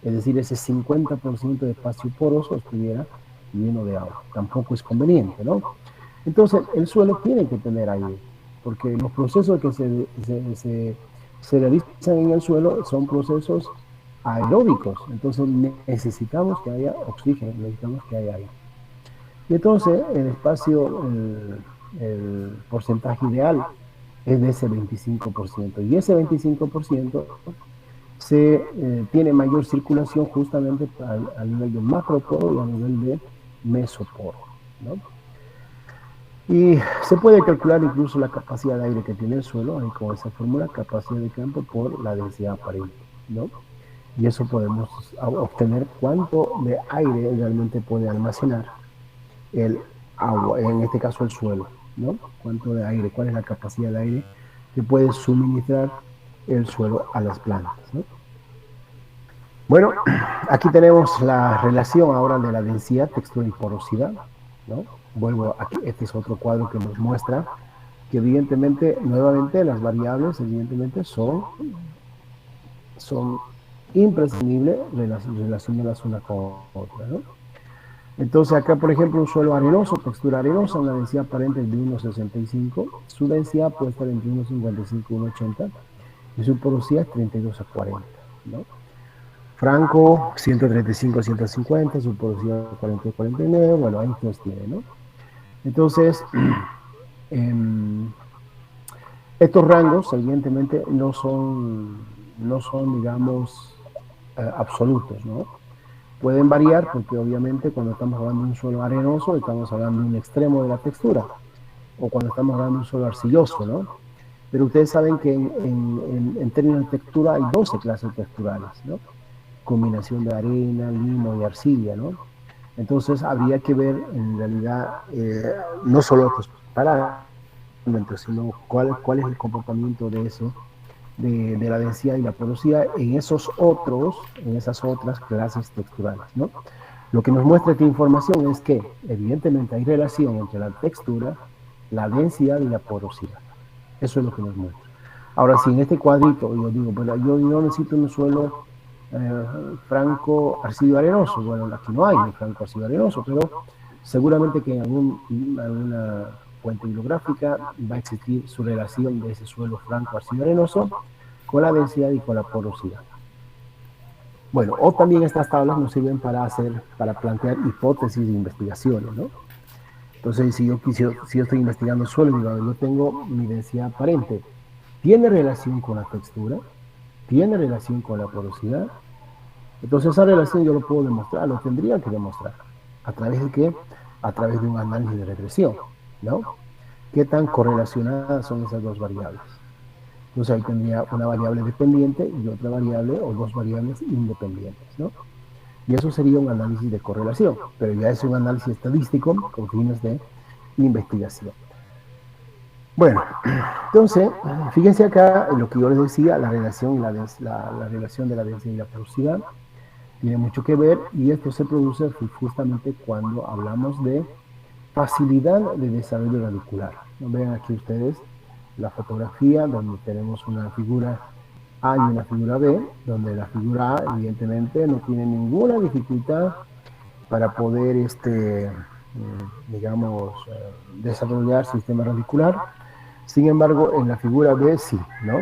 A: Es decir, ese 50% de espacio poroso estuviera lleno de agua. Tampoco es conveniente, ¿no? Entonces, el suelo tiene que tener aire, porque los procesos que se realizan en el suelo son procesos aeróbicos. Entonces, necesitamos que haya oxígeno, necesitamos que haya aire. Y entonces, el porcentaje ideal es de ese 25%. Y ese 25% tiene mayor circulación justamente a nivel de macroporo y a nivel de mesoporo, ¿no? Y se puede calcular incluso la capacidad de aire que tiene el suelo, ahí con esa fórmula, capacidad de campo por la densidad aparente, ¿no? Y eso podemos obtener cuánto de aire realmente puede almacenar el agua, en este caso el suelo, ¿no? Cuánto de aire, cuál es la capacidad de aire que puede suministrar el suelo a las plantas, ¿no? Bueno, aquí tenemos la relación ahora de la densidad, textura y porosidad, ¿no? Vuelvo aquí, este es otro cuadro que nos muestra que evidentemente, nuevamente, las variables evidentemente son imprescindibles relacionadas una con otra, ¿no? Entonces acá, por ejemplo, un suelo arenoso, textura arenosa, una densidad aparente de 1,65, su densidad puede estar entre 1,55 y 1,80, y su porosidad es 32 a 40, ¿no? Franco, 135 a 150, su porosidad 40 a 49, bueno, ahí ustedes tienen, ¿no? Entonces, Estos rangos, evidentemente, no son digamos, absolutos, ¿no? Pueden variar porque obviamente cuando estamos hablando de un suelo arenoso estamos hablando de un extremo de la textura, o cuando estamos hablando de un suelo arcilloso, ¿no? Pero ustedes saben que en términos de textura hay 12 clases texturales, ¿no? Combinación de arena, limo y arcilla, ¿no? Entonces habría que ver en realidad no solo estos parámetros, sino cuál es el comportamiento de eso, de la densidad y la porosidad en esas otras clases texturales, ¿no? Lo que nos muestra esta información es que evidentemente hay relación entre la textura, la densidad y la porosidad. Eso es lo que nos muestra. Ahora, si en este cuadrito yo digo, bueno, yo necesito un suelo franco arcillo arenoso, bueno, aquí no hay franco arcillo arenoso, pero seguramente que en alguna fuente hidrográfica va a existir su relación de ese suelo franco arcillo arenoso con la densidad y con la porosidad. Bueno, o también estas tablas nos sirven para plantear hipótesis de investigaciones, ¿no? Entonces, si yo estoy investigando el suelo, digo, yo tengo mi densidad aparente, ¿tiene relación con la textura? ¿Tiene relación con la porosidad? Entonces esa relación yo lo puedo demostrar, lo tendría que demostrar. ¿A través de qué? A través de un análisis de regresión, ¿no? ¿Qué tan correlacionadas son esas dos variables? Entonces ahí tendría una variable dependiente y otra variable o dos variables independientes, ¿no? Y eso sería un análisis de correlación, pero ya es un análisis estadístico con fines de investigación. Bueno, entonces, fíjense acá en lo que yo les decía, la relación relación de la densidad y la porosidad tiene mucho que ver, y esto se produce justamente cuando hablamos de facilidad de desarrollo radicular. Vean aquí ustedes la fotografía donde tenemos una figura A y una figura B, donde la figura A evidentemente no tiene ninguna dificultad para poder, digamos, desarrollar sistema radicular. Sin embargo, en la figura B sí, ¿no?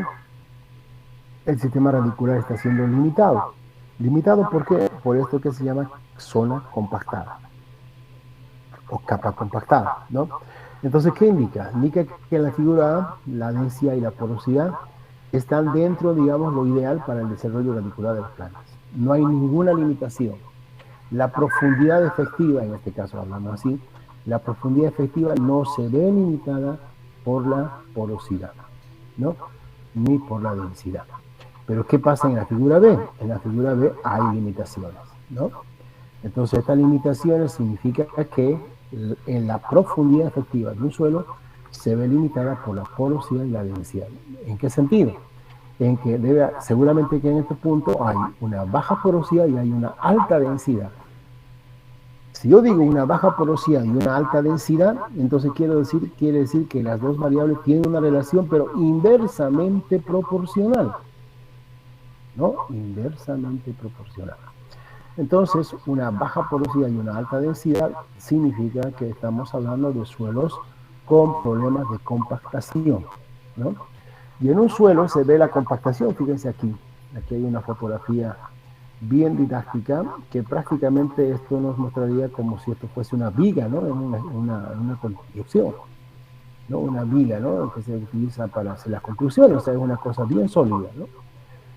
A: El sistema radicular está siendo limitado. ¿Limitado por qué? Por esto que se llama zona compactada o capa compactada, ¿no? Entonces, ¿qué indica? Indica que en la figura A la densidad y la porosidad están dentro, digamos, lo ideal para el desarrollo radicular de las plantas. No hay ninguna limitación. La profundidad efectiva, en este caso hablamos así, la profundidad efectiva no se ve limitada por la porosidad, ¿no? Ni por la densidad. Pero ¿qué pasa en la figura B? En la figura B hay limitaciones, ¿no? Entonces estas limitaciones significan que en la profundidad efectiva de un suelo se ve limitada por la porosidad y la densidad. ¿En qué sentido? En que seguramente que en este punto hay una baja porosidad y hay una alta densidad. Si yo digo una baja porosidad y una alta densidad, entonces quiere decir que las dos variables tienen una relación, pero inversamente proporcional, ¿no? Inversamente proporcional. Entonces, una baja porosidad y una alta densidad significa que estamos hablando de suelos con problemas de compactación, ¿no? Y en un suelo se ve la compactación, fíjense aquí hay una fotografía bien didáctica, que prácticamente esto nos mostraría como si esto fuese una viga, ¿no? Una construcción, ¿no? Una viga, ¿no? Que se utiliza para hacer las construcciones, o sea, es una cosa bien sólida, ¿no?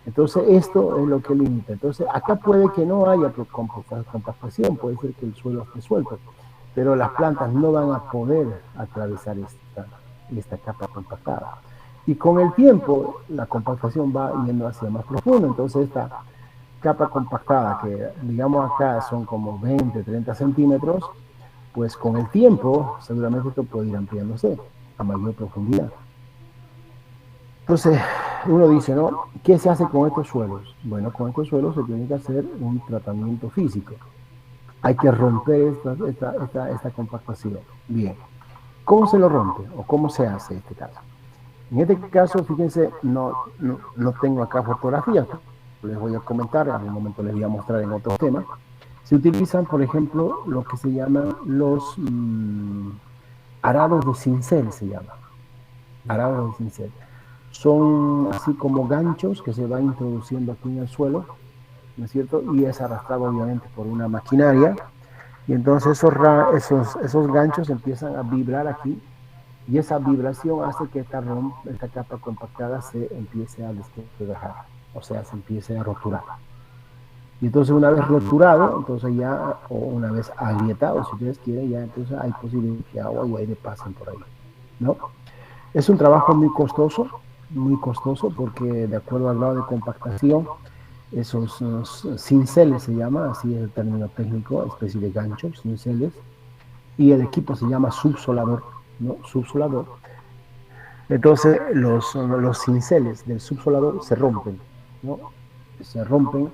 A: Entonces, esto es lo que limita. Entonces, acá puede que no haya compactación, puede ser que el suelo esté suelto, pero las plantas no van a poder atravesar esta capa compactada. Y con el tiempo, la compactación va yendo hacia más profundo, entonces esta capa compactada, que digamos acá son como 20, 30 centímetros, pues con el tiempo seguramente esto puede ir ampliándose a mayor profundidad. Entonces, uno dice, ¿no? ¿Qué se hace con estos suelos? Bueno, con estos suelos se tiene que hacer un tratamiento físico. Hay que romper esta compactación. Bien. ¿Cómo se lo rompe? ¿O cómo se hace este caso? En este caso, fíjense, no tengo acá fotografías. Les voy a comentar, en algún momento les voy a mostrar en otro tema. Se utilizan, por ejemplo, lo que se llaman los arados de cincel, se llama. Arados de cincel. Son así como ganchos que se van introduciendo aquí en el suelo, ¿no es cierto? Y es arrastrado obviamente por una maquinaria, y entonces esos ganchos empiezan a vibrar aquí, y esa vibración hace que esta capa compactada se empiece a desquebrajar, o sea, se empiece a roturar. Y entonces una vez roturado, entonces ya, o una vez agrietado, si ustedes quieren, ya entonces hay posibilidad que agua y aire pasen por ahí, ¿no? Es un trabajo muy costoso, porque de acuerdo al grado de compactación, esos cinceles se llama, así es el término técnico, especie de ganchos, cinceles, y el equipo se llama subsolador, ¿no? Subsolador. Entonces los cinceles del subsolador se rompen, ¿no? Se rompen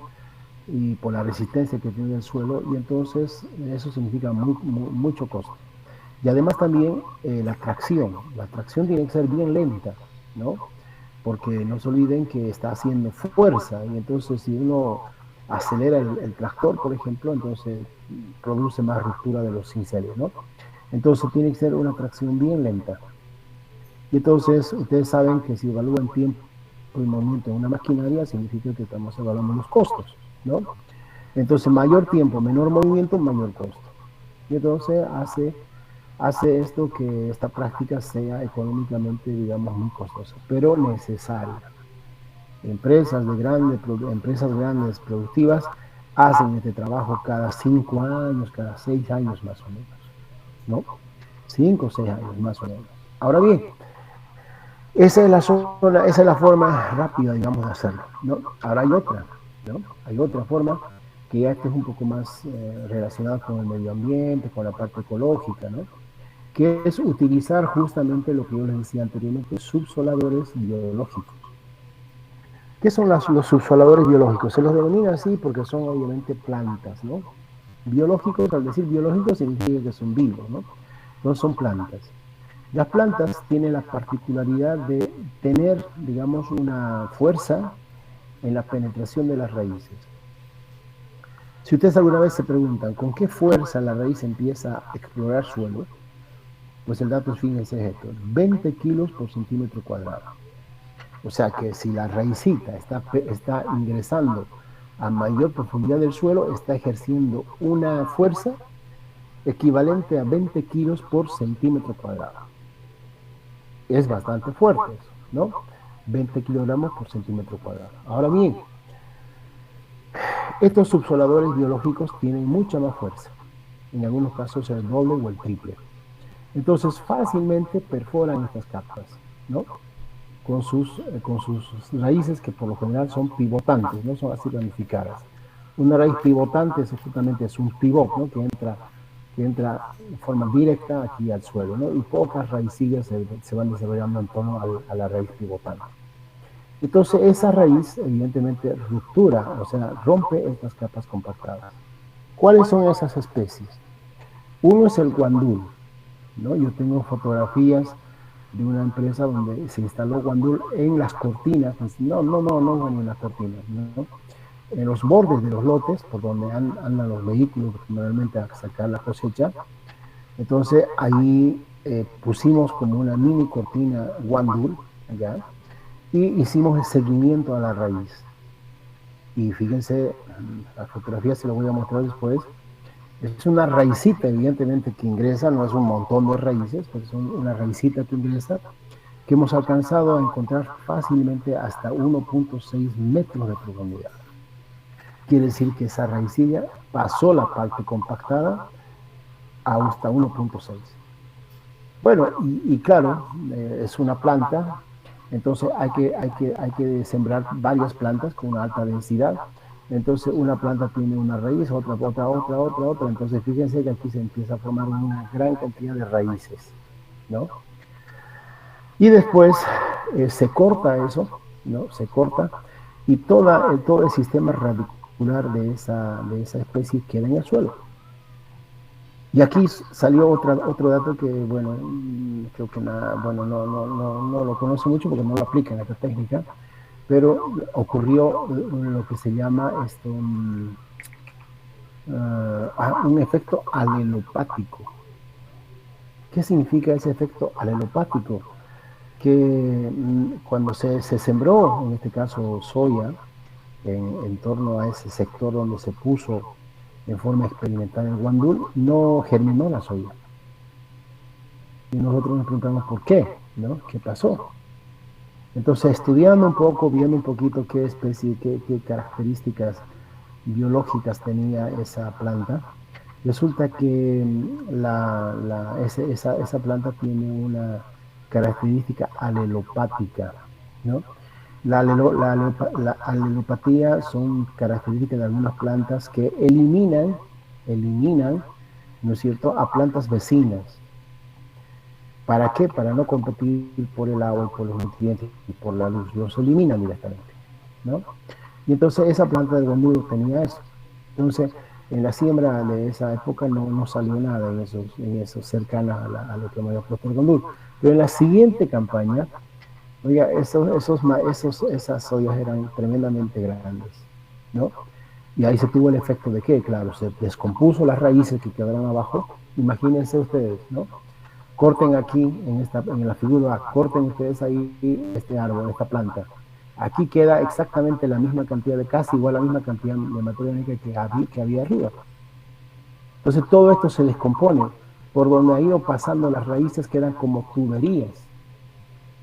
A: y por la resistencia que tiene el suelo, y entonces eso significa mucho costo. Y además también la tracción tiene que ser bien lenta, ¿no? Porque no se olviden que está haciendo fuerza, y entonces si uno acelera el tractor, por ejemplo, entonces produce más ruptura de los cinceles, ¿no? Entonces tiene que ser una tracción bien lenta. Y entonces ustedes saben que si evalúan tiempo y movimiento en una maquinaria, significa que estamos evaluando los costos, ¿no? Entonces, mayor tiempo, menor movimiento, mayor costo. Y entonces hace esto que esta práctica sea económicamente, digamos, muy costosa, pero necesaria. Empresas grandes, productivas, hacen este trabajo cada 5 años, cada 6 años más o menos, ¿no? 5 o 6 años más o menos. Ahora bien, esa es la forma rápida, digamos, de hacerlo, ¿no? Ahora hay otra, ¿no? Hay otra forma que ya este es un poco más relacionada con el medio ambiente, con la parte ecológica, ¿no? Que es utilizar justamente lo que yo les decía anteriormente, subsoladores biológicos. ¿Qué son los subsoladores biológicos? Se los denomina así porque son obviamente plantas, ¿no? Biológicos, al decir biológicos significa que son vivos, ¿no? No son plantas. Las plantas tienen la particularidad de tener, digamos, una fuerza en la penetración de las raíces. Si ustedes alguna vez se preguntan con qué fuerza la raíz empieza a explorar suelo, pues el dato es, fíjense esto, 20 kilos por centímetro cuadrado. O sea que si la raicita está ingresando a mayor profundidad del suelo, está ejerciendo una fuerza equivalente a 20 kilos por centímetro cuadrado. Es bastante fuerte eso, ¿no? 20 kilogramos por centímetro cuadrado. Ahora bien, estos subsoladores biológicos tienen mucha más fuerza. En algunos casos el doble o el triple. Entonces fácilmente perforan estas capas, ¿no? Con sus raíces, que por lo general son pivotantes, no son así ramificadas. Una raíz pivotante justamente es un pivot, ¿no? Que entra de forma directa aquí al suelo, ¿no? Y pocas raicillas se van desarrollando en torno a la raíz pivotante. Entonces esa raíz evidentemente ruptura, o sea, rompe estas capas compactadas. ¿Cuáles son esas especies? Uno es el guandul, ¿no? Yo tengo fotografías de una empresa donde se instaló guandul en las cortinas, no en las cortinas, ¿no? En los bordes de los lotes, por donde andan los vehículos generalmente a sacar la cosecha. Entonces ahí pusimos como una mini cortina guandul, ¿ya? Y hicimos el seguimiento a la raíz. Y fíjense, la fotografía se lo voy a mostrar después. Es una raicita, evidentemente, que ingresa, no es un montón de raíces, pero es una raicita que ingresa, que hemos alcanzado a encontrar fácilmente hasta 1.6 metros de profundidad. Quiere decir que esa raicilla pasó la parte compactada hasta 1.6. Bueno, y claro, es una planta, entonces hay que sembrar varias plantas con una alta densidad. Entonces una planta tiene una raíz, otra, entonces fíjense que aquí se empieza a formar una gran cantidad de raíces, ¿no? Y después se corta eso, ¿no? Se corta, y todo el sistema radicular de esa especie queda en el suelo. Y aquí salió otro dato que, bueno, creo que no lo conoce mucho porque no lo aplica en esta técnica, pero ocurrió lo que se llama un efecto alelopático. ¿Qué significa ese efecto alelopático? Que cuando se sembró, en este caso soya, en torno a ese sector donde se puso en forma experimental el guandul, no germinó la soya. Y nosotros nos preguntamos por qué, ¿no? ¿Qué pasó? Entonces, estudiando un poco, viendo un poquito qué especie, qué características biológicas tenía esa planta, resulta que esa planta tiene una característica alelopática, ¿no? La alelopatía son características de algunas plantas que eliminan, ¿no es cierto?, a plantas vecinas. ¿Para qué? Para no competir por el agua, por los nutrientes y por la luz. Los eliminan directamente, ¿no? Y entonces esa planta del guandul tenía eso. Entonces, en la siembra de esa época no salió nada en esos cercanos a lo que me había puesto el guandul. Pero en la siguiente campaña, oiga, esas soyas eran tremendamente grandes, ¿no? Y ahí se tuvo el efecto de que, claro, se descompuso las raíces que quedaron abajo. Imagínense ustedes, ¿no? Corten aquí, en la figura, corten ustedes ahí este árbol, esta planta. Aquí queda exactamente la misma cantidad de, casi igual la misma cantidad de materia orgánica que había arriba. Entonces todo esto se descompone, por donde ha ido pasando las raíces quedan como tuberías.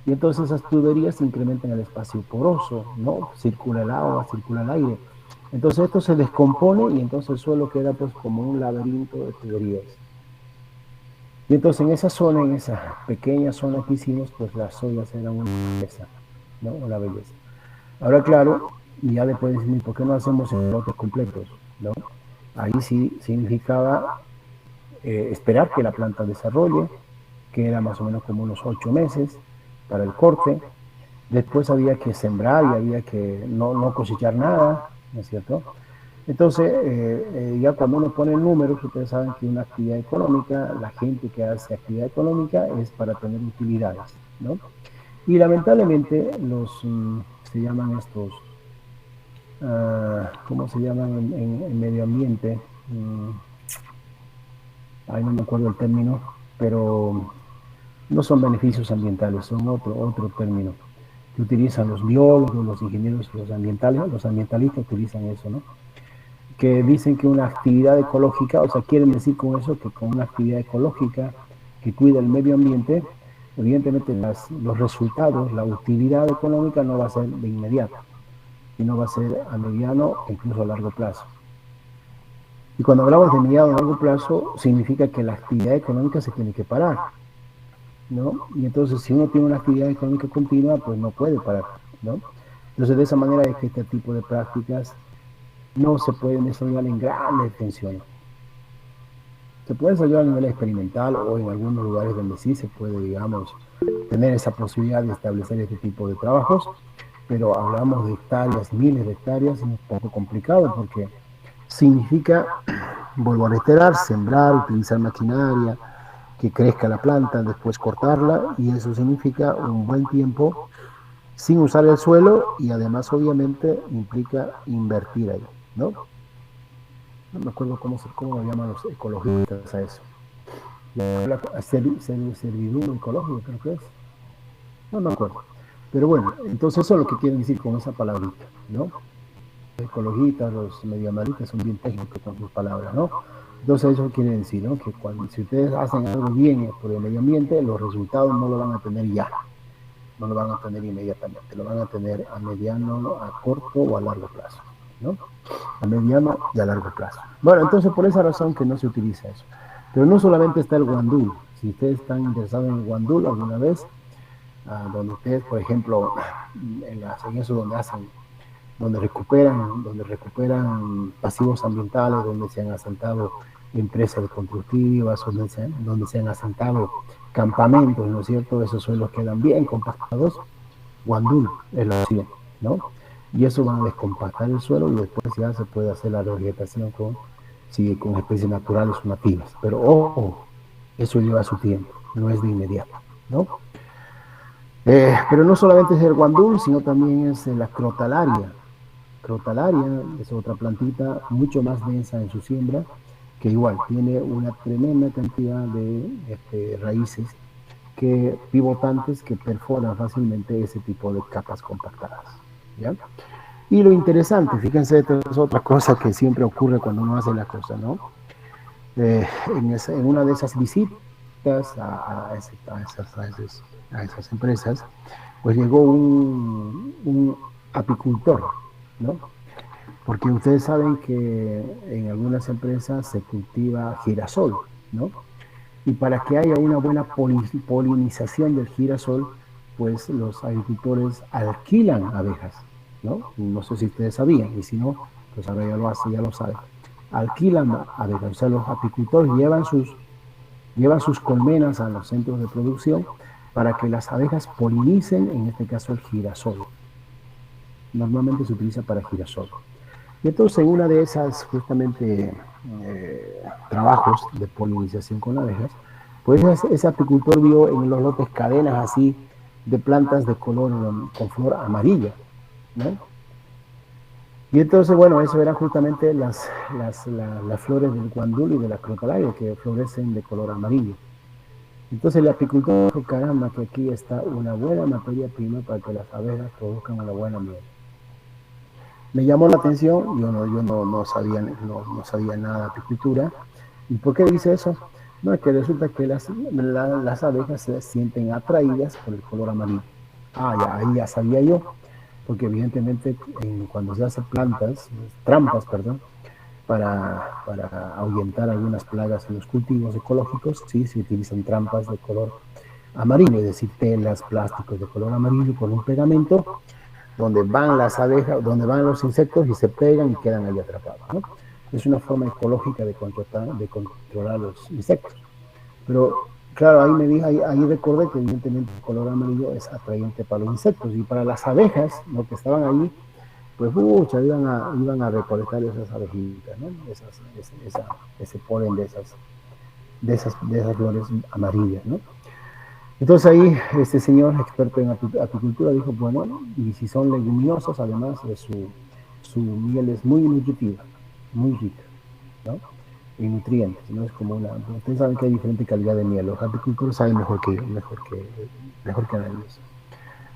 A: Y entonces esas tuberías incrementan el espacio poroso, ¿no? Circula el agua, circula el aire. Entonces esto se descompone y entonces el suelo queda pues como un laberinto de tuberías. Y entonces en esa zona, en esa pequeña zona que hicimos, pues las soyas eran una belleza, ¿no? Una belleza. Ahora, claro, y ya después decimos, ¿por qué no hacemos lotes completos? ¿No? Ahí sí significaba esperar que la planta desarrolle, que era más o menos como unos 8 meses para el corte. Después había que sembrar y había que no cosechar nada, ¿no es cierto? Entonces, ya cuando uno pone números, ustedes saben que una actividad económica, la gente que hace actividad económica es para tener utilidades, ¿no? Y lamentablemente se llaman estos, ¿cómo se llaman en medio ambiente? Ahí no me acuerdo el término, pero no son beneficios ambientales, son otro término que utilizan los biólogos, los ingenieros, los ambientalistas utilizan eso, ¿no? Que dicen que una actividad ecológica, o sea, quieren decir con eso que con una actividad ecológica que cuida el medio ambiente, evidentemente los resultados, la utilidad económica no va a ser de inmediato, sino va a ser a mediano e incluso a largo plazo. Y cuando hablamos de mediano a largo plazo, significa que la actividad económica se tiene que parar, ¿no? Y entonces, si uno tiene una actividad económica continua, pues no puede parar, ¿no? Entonces, de esa manera es que este tipo de prácticas no se pueden desarrollar en grandes extensiones. Se puede desarrollar a nivel experimental o en algunos lugares donde sí se puede, digamos, tener esa posibilidad de establecer este tipo de trabajos, pero hablamos de hectáreas, miles de hectáreas, es un poco complicado porque significa, vuelvo a reiterar, sembrar, utilizar maquinaria, que crezca la planta, después cortarla, y eso significa un buen tiempo sin usar el suelo y además obviamente implica invertir ahí, ¿no? No me acuerdo cómo lo llaman los ecologistas a eso. Servidumbre ecológica, creo que es. No me acuerdo. Pero bueno, entonces eso es lo que quieren decir con esa palabrita, ¿no? Los ecologistas, los medioambientalistas son bien técnicos con sus palabras, ¿no? Entonces eso quiere decir, ¿no? Que si ustedes hacen algo bien por el medio ambiente, los resultados no lo van a tener ya, no lo van a tener inmediatamente, lo van a tener a mediano, a corto o a largo plazo, ¿no? A mediano y a largo plazo. Bueno, entonces por esa razón que no se utiliza eso. Pero no solamente está el guandul. Si ustedes están interesados en el guandul alguna vez, donde ustedes, por ejemplo, en eso donde recuperan pasivos ambientales, donde se han asentado empresas constructivas, donde se han asentado campamentos, ¿no es cierto? Esos suelos quedan bien compactados. Guandul es la opción, ¿no? Y eso va a descompactar el suelo y después ya se puede hacer la revegetación con especies naturales o nativas. Pero ojo, eso lleva su tiempo, no es de inmediato, ¿no? Pero no solamente es el guandul, sino también es la crotalaria. Crotalaria es otra plantita mucho más densa en su siembra, que igual tiene una tremenda cantidad de raíces pivotantes que perforan fácilmente ese tipo de capas compactadas, ¿ya? Y lo interesante, fíjense, esto es otra cosa que siempre ocurre cuando uno hace la cosa, ¿no? En una de esas visitas a esas empresas, pues llegó un apicultor, ¿no? Porque ustedes saben que en algunas empresas se cultiva girasol, ¿no? Y para que haya una buena polinización del girasol, pues los agricultores alquilan abejas, ¿no? No sé si ustedes sabían, y si no, pues ahora ya lo saben. Alquilan abejas, o sea, los apicultores llevan sus colmenas a los centros de producción para que las abejas polinicen, en este caso el girasol. Normalmente se utiliza para girasol. Y entonces en una de esas justamente trabajos de polinización con abejas, pues ese apicultor vio en los lotes cadenas así de plantas de color con flor amarilla, ¿no? Y entonces, bueno, eso eran justamente las flores del guandul y de la crotalaria que florecen de color amarillo. Entonces el apicultor dijo, caramba, que aquí está una buena materia prima para que las abejas produzcan una buena miel. Me llamó la atención, no sabía nada de apicultura. ¿Y por qué dice eso? No, es que resulta que las abejas se sienten atraídas por el color amarillo. Ah, ya, ahí ya sabía yo, porque evidentemente cuando se hacen trampas, perdón, para ahuyentar algunas plagas en los cultivos ecológicos, sí, se utilizan trampas de color amarillo, es decir, telas, plásticos de color amarillo con un pegamento donde van las abejas, donde van los insectos y se pegan y quedan ahí atrapados, ¿no? Es una forma ecológica de controlar los insectos. Pero claro, ahí recordé que evidentemente el color amarillo es atrayente para los insectos y para las abejas, ¿no? Que estaban allí, pues iban a recolectar esas abejitas, ¿no? Ese polen de esas flores amarillas, ¿no? Entonces ahí este señor experto en apicultura dijo, bueno, y si son leguminosos, además su miel es muy nutritiva, muy rica, ¿no? En nutrientes, no es como ustedes saben que hay diferente calidad de miel, los apicultores saben mejor que nadie eso.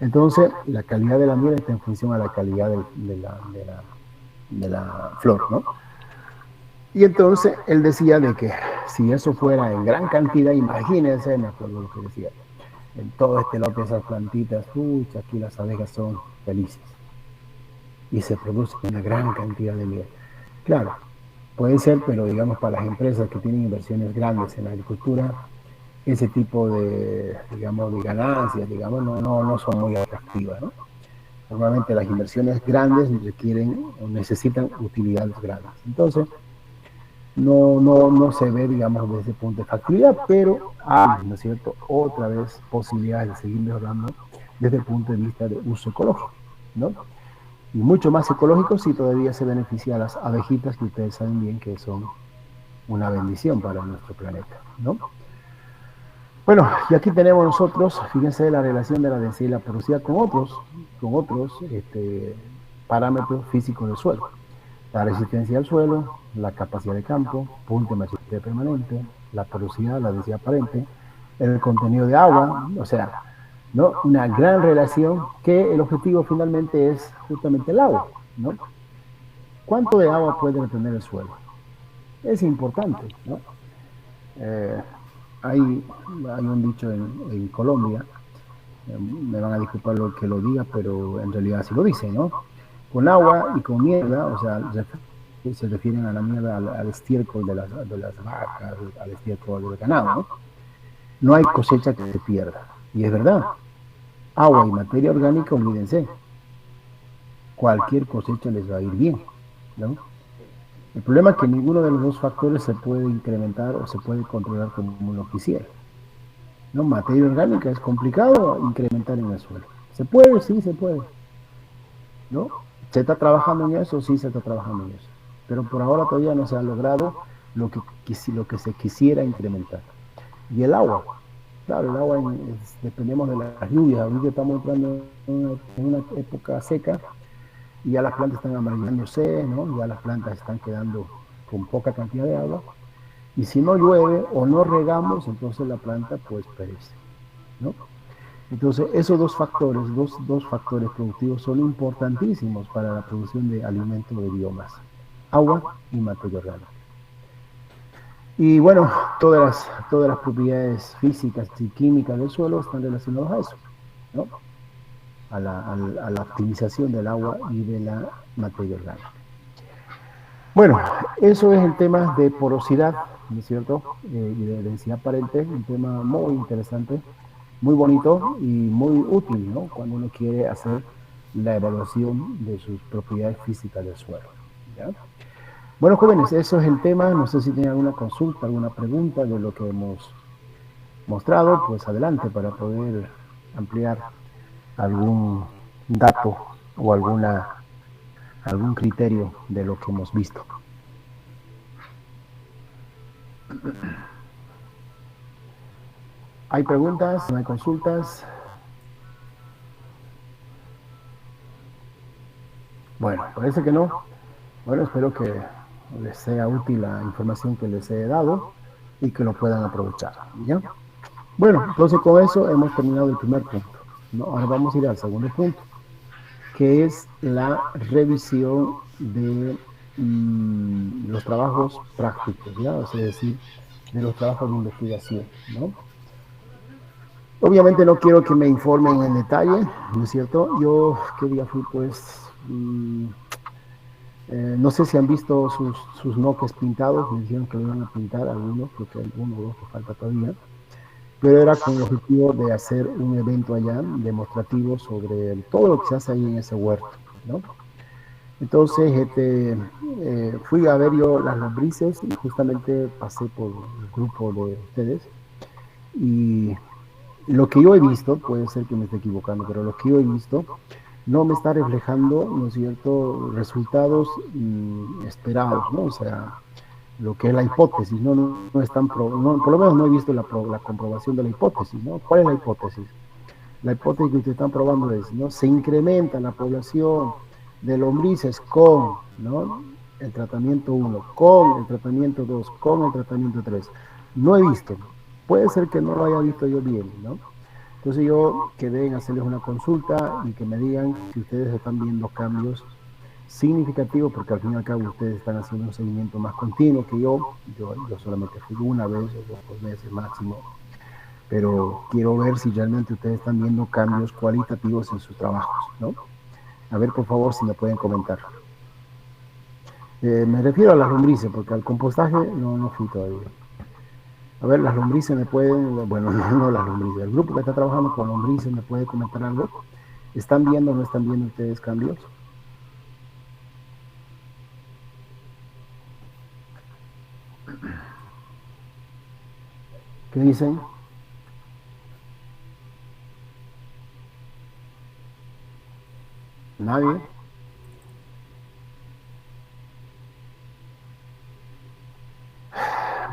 A: Entonces, la calidad de la miel está en función a la calidad de la flor, ¿no? Y entonces él decía de que si eso fuera en gran cantidad, imagínense, me acuerdo lo que decía, en todo este lote, esas plantitas, pucha, aquí las abejas son felices y se produce una gran cantidad de miel. Claro, puede ser, pero digamos para las empresas que tienen inversiones grandes en la agricultura, ese tipo digamos, de ganancias, digamos, no son muy atractivas, ¿no? Normalmente las inversiones grandes requieren o necesitan utilidades grandes. Entonces, no se ve, digamos, desde ese punto de factibilidad, pero hay, ¿no es cierto?, otra vez posibilidades de seguir mejorando desde el punto de vista de uso ecológico, ¿no? Y mucho más ecológico si todavía se beneficia a las abejitas, que ustedes saben bien que son una bendición para nuestro planeta, ¿no? Bueno, y aquí tenemos nosotros, fíjense la relación de la densidad y la porosidad con otros parámetros físicos del suelo. La resistencia al suelo, la capacidad de campo, punto de machicaje permanente, la porosidad, la densidad aparente, el contenido de agua, o sea, ¿no? Una gran relación que el objetivo finalmente es justamente el agua, ¿no? ¿Cuánto de agua puede retener el suelo? Es importante, ¿no? Eh, hay un dicho en Colombia, me van a disculpar lo que lo diga, pero en realidad así lo dice, ¿no? Con agua y con mierda, o sea, se refieren a la mierda, al estiércol de las vacas, al estiércol del ganado, ¿no? No hay cosecha que se pierda. Y es verdad, agua y materia orgánica, olvídense, cualquier cosecha les va a ir bien, ¿no? El problema es que ninguno de los dos factores se puede incrementar o se puede controlar como uno quisiera, ¿no? Materia orgánica es complicado incrementar en el suelo. ¿Se puede? Sí, se puede, ¿no? ¿Se está trabajando en eso? Sí, se está trabajando en eso. Pero por ahora todavía no se ha logrado lo que se quisiera incrementar. Y el agua. Claro, el agua, dependemos de las lluvias. Ahorita estamos entrando en una época seca y ya las plantas están amarillándose, ¿no? Ya las plantas están quedando con poca cantidad de agua. Y si no llueve o no regamos, entonces la planta pues perece, ¿no? Entonces, esos dos factores productivos son importantísimos para la producción de alimentos de biomasa, agua y materia orgánica. Y bueno, todas las propiedades físicas y químicas del suelo están relacionadas a eso, ¿no? A la optimización del agua y de la materia orgánica. Bueno, eso es el tema de porosidad, ¿no es cierto? Y de densidad aparente, un tema muy interesante, muy bonito y muy útil, ¿no? Cuando uno quiere hacer la evaluación de sus propiedades físicas del suelo, ¿ya? Bueno, jóvenes, eso es el tema. No sé si tienen alguna consulta, alguna pregunta de lo que hemos mostrado, pues adelante para poder ampliar algún dato o algún criterio de lo que hemos visto. ¿Hay preguntas? ¿No hay consultas? Bueno, parece que no. Bueno, espero que les sea útil la información que les he dado y que lo puedan aprovechar, ¿ya? Bueno, entonces con eso hemos terminado el primer punto, ¿no? Ahora vamos a ir al segundo punto, que es la revisión de los trabajos prácticos, ¿ya? Es decir, de los trabajos de investigación, ¿no? Obviamente no quiero que me informen en detalle, ¿no es cierto? Yo, ¿qué día fui? Pues, no sé si han visto sus noques pintados, me dijeron que lo iban a pintar algunos, creo que hay uno o dos que falta todavía, pero era con el objetivo de hacer un evento allá demostrativo sobre todo lo que se hace ahí en ese huerto, ¿no? Entonces, fui a ver yo las lombrices y justamente pasé por el grupo de ustedes y lo que yo he visto, puede ser que me esté equivocando, pero lo que yo he visto no me está reflejando, ¿no es cierto?, resultados esperados, ¿no? O sea, lo que es la hipótesis, no están, no, por lo menos no he visto la comprobación de la hipótesis, ¿no? ¿Cuál es la hipótesis? La hipótesis que ustedes están probando es, ¿no? Se incrementa la población de lombrices con, ¿no? El tratamiento uno, con el tratamiento 2, con el tratamiento 3. No he visto. Puede ser que no lo haya visto yo bien, ¿no? Entonces yo quedé en hacerles una consulta y que me digan si ustedes están viendo cambios significativos, porque al fin y al cabo ustedes están haciendo un seguimiento más continuo que yo solamente fui una vez o 2 meses máximo, pero quiero ver si realmente ustedes están viendo cambios cualitativos en sus trabajos, ¿no? A ver, por favor, si me pueden comentar. Me refiero a las lombrices, porque al compostaje no fui todavía. A ver, las lombrices me pueden, bueno, no las lombrices, el grupo que está trabajando con lombrices me puede comentar algo. ¿Están viendo o no están viendo ustedes cambios? ¿Qué dicen? ¿Nadie?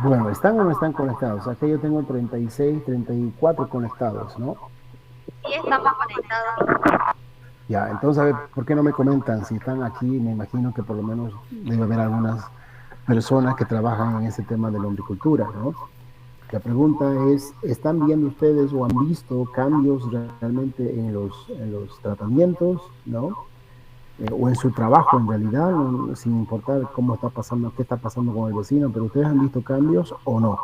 A: Bueno, ¿están o no están conectados? Aquí yo tengo 36, 34 conectados, ¿no?
B: Sí, estamos conectados.
A: Ya, entonces, a ver, ¿por qué no me comentan? Si están aquí, me imagino que por lo menos debe haber algunas personas que trabajan en ese tema de la horticultura, ¿no? La pregunta es, ¿están viendo ustedes o han visto cambios realmente en los tratamientos, ¿no? O en su trabajo en realidad, sin importar cómo está pasando, qué está pasando con el vecino, pero ustedes han visto cambios o no.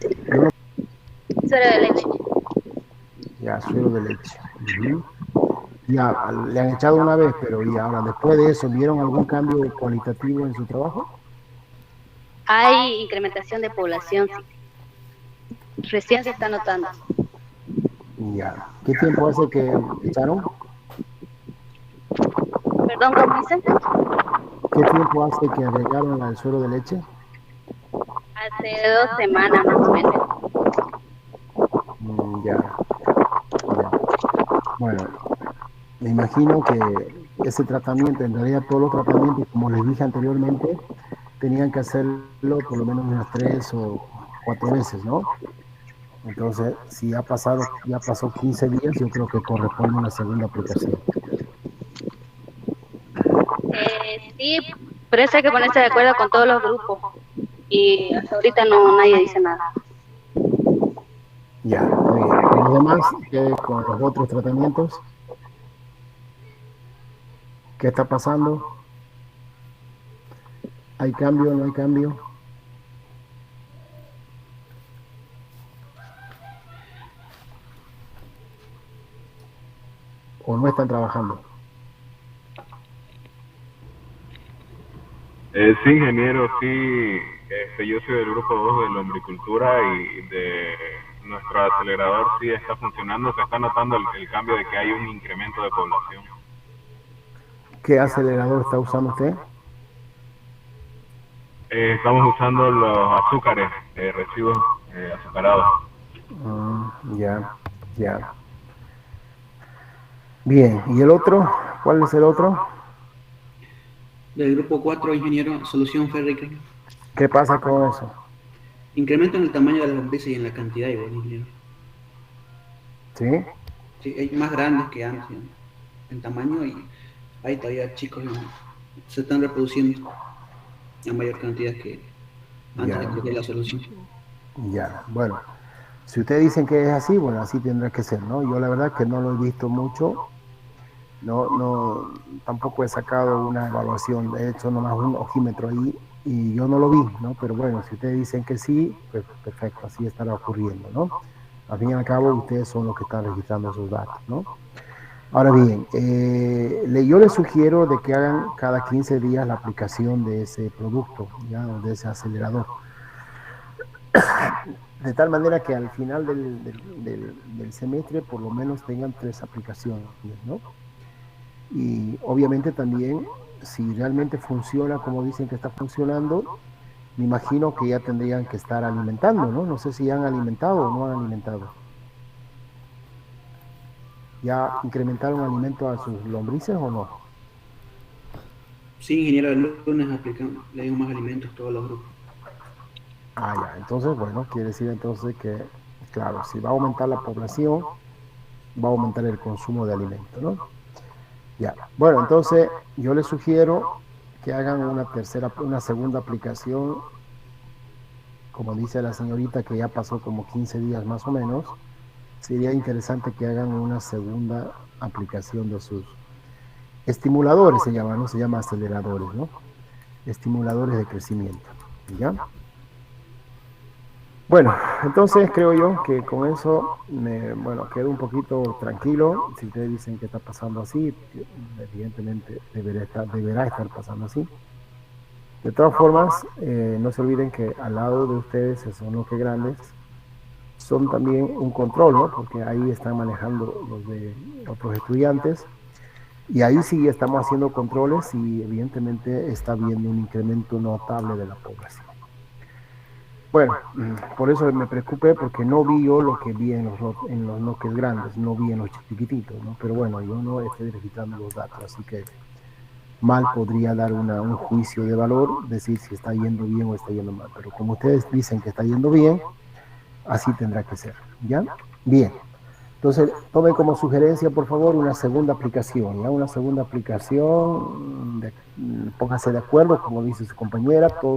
A: Yo no,
B: Suero de leche.
A: ya, suero de leche. Ujú. Ya, le han echado una vez, pero y ahora después de eso, ¿vieron algún cambio cualitativo en su trabajo?
B: Hay incrementación de población, sí. Recién se está notando.
A: Ya. ¿Qué tiempo hace que echaron?
B: Perdón, ¿cómo dicen?
A: ¿Qué tiempo hace que agregaron al suero de leche?
B: Hace 2 semanas más o menos.
A: Ya, ya. Bueno, me imagino que ese tratamiento, en realidad todos los tratamientos, como les dije anteriormente, tenían que hacerlo por lo menos unas 3 o 4 veces, ¿no? Entonces, si ya pasó 15 días, yo creo que corresponde una segunda aplicación.
B: Sí, pero eso hay que ponerse de acuerdo con todos los grupos. Y hasta ahorita no nadie dice nada.
A: Ya, está bien. ¿Y los demás, qué con los otros tratamientos? ¿Qué está pasando? ¿Hay cambio o no hay cambio? o no están trabajando.
C: Sí, ingeniero, sí. Yo soy del grupo 2 de la hombricultura y de nuestro acelerador sí está funcionando. Se está notando el cambio de que hay un incremento de población.
A: ¿Qué acelerador está usando usted?
C: Estamos usando los azúcares, residuos azucarados.
A: Ya, ya. Bien, ¿y el otro? ¿Cuál es el otro?
D: Del grupo 4, ingeniero, solución férrica.
A: ¿Qué pasa con eso?
D: Incremento en el tamaño de las lombrices y en la cantidad igual, ingeniero.
A: ¿Sí?
D: Sí, hay más grandes que antes en tamaño y hay todavía chicos se están reproduciendo en mayor cantidad que antes de aplicar la solución.
A: Ya, bueno. Si ustedes dicen que es así, bueno, así tendrá que ser, ¿no? Yo la verdad que no lo he visto mucho, no, tampoco he sacado una evaluación, de hecho nomás un ojímetro ahí y yo no lo vi, ¿no? Pero bueno, si ustedes dicen que sí, pues perfecto, así estará ocurriendo, ¿no? Al fin y al cabo, ustedes son los que están registrando esos datos, ¿no? Ahora bien, yo les sugiero de que hagan cada 15 días la aplicación de ese producto, ¿ya? De ese acelerador. De tal manera que al final del semestre por lo menos tengan 3 aplicaciones, ¿no? Y obviamente también, si realmente funciona como dicen que está funcionando, me imagino que ya tendrían que estar alimentando, ¿no? No sé si han alimentado o no han alimentado. ¿Ya incrementaron alimento a sus lombrices o no?
D: Sí, ingeniero, el lunes le dimos más alimentos a todos los grupos.
A: Ya, entonces, bueno, quiere decir entonces que, claro, si va a aumentar la población, va a aumentar el consumo de alimentos, ¿no? Ya, bueno, entonces yo les sugiero que hagan una segunda aplicación, como dice la señorita que ya pasó como 15 días más o menos, sería interesante que hagan una segunda aplicación de sus estimuladores, se llama, no se llama aceleradores, ¿no? Estimuladores de crecimiento, ¿ya? Bueno, entonces creo yo que con eso bueno, quedo un poquito tranquilo. Si ustedes dicen que está pasando así, evidentemente deberá estar pasando así. De todas formas, no se olviden que al lado de ustedes, esos no que grandes, son también un control, ¿no? Porque ahí están manejando los de otros estudiantes y ahí sí estamos haciendo controles y evidentemente está habiendo un incremento notable de la población. Bueno, por eso me preocupé porque no vi yo lo que vi en los noques grandes, no vi en los chiquititos, ¿no? Pero bueno, yo no estoy registrando los datos, así que mal podría dar un juicio de valor, decir si está yendo bien o está yendo mal. Pero como ustedes dicen que está yendo bien, así tendrá que ser, ¿ya? Bien. Entonces, tomen como sugerencia, por favor, una segunda aplicación, ¿ya? Una segunda aplicación, pónganse de acuerdo, como dice su compañera, todos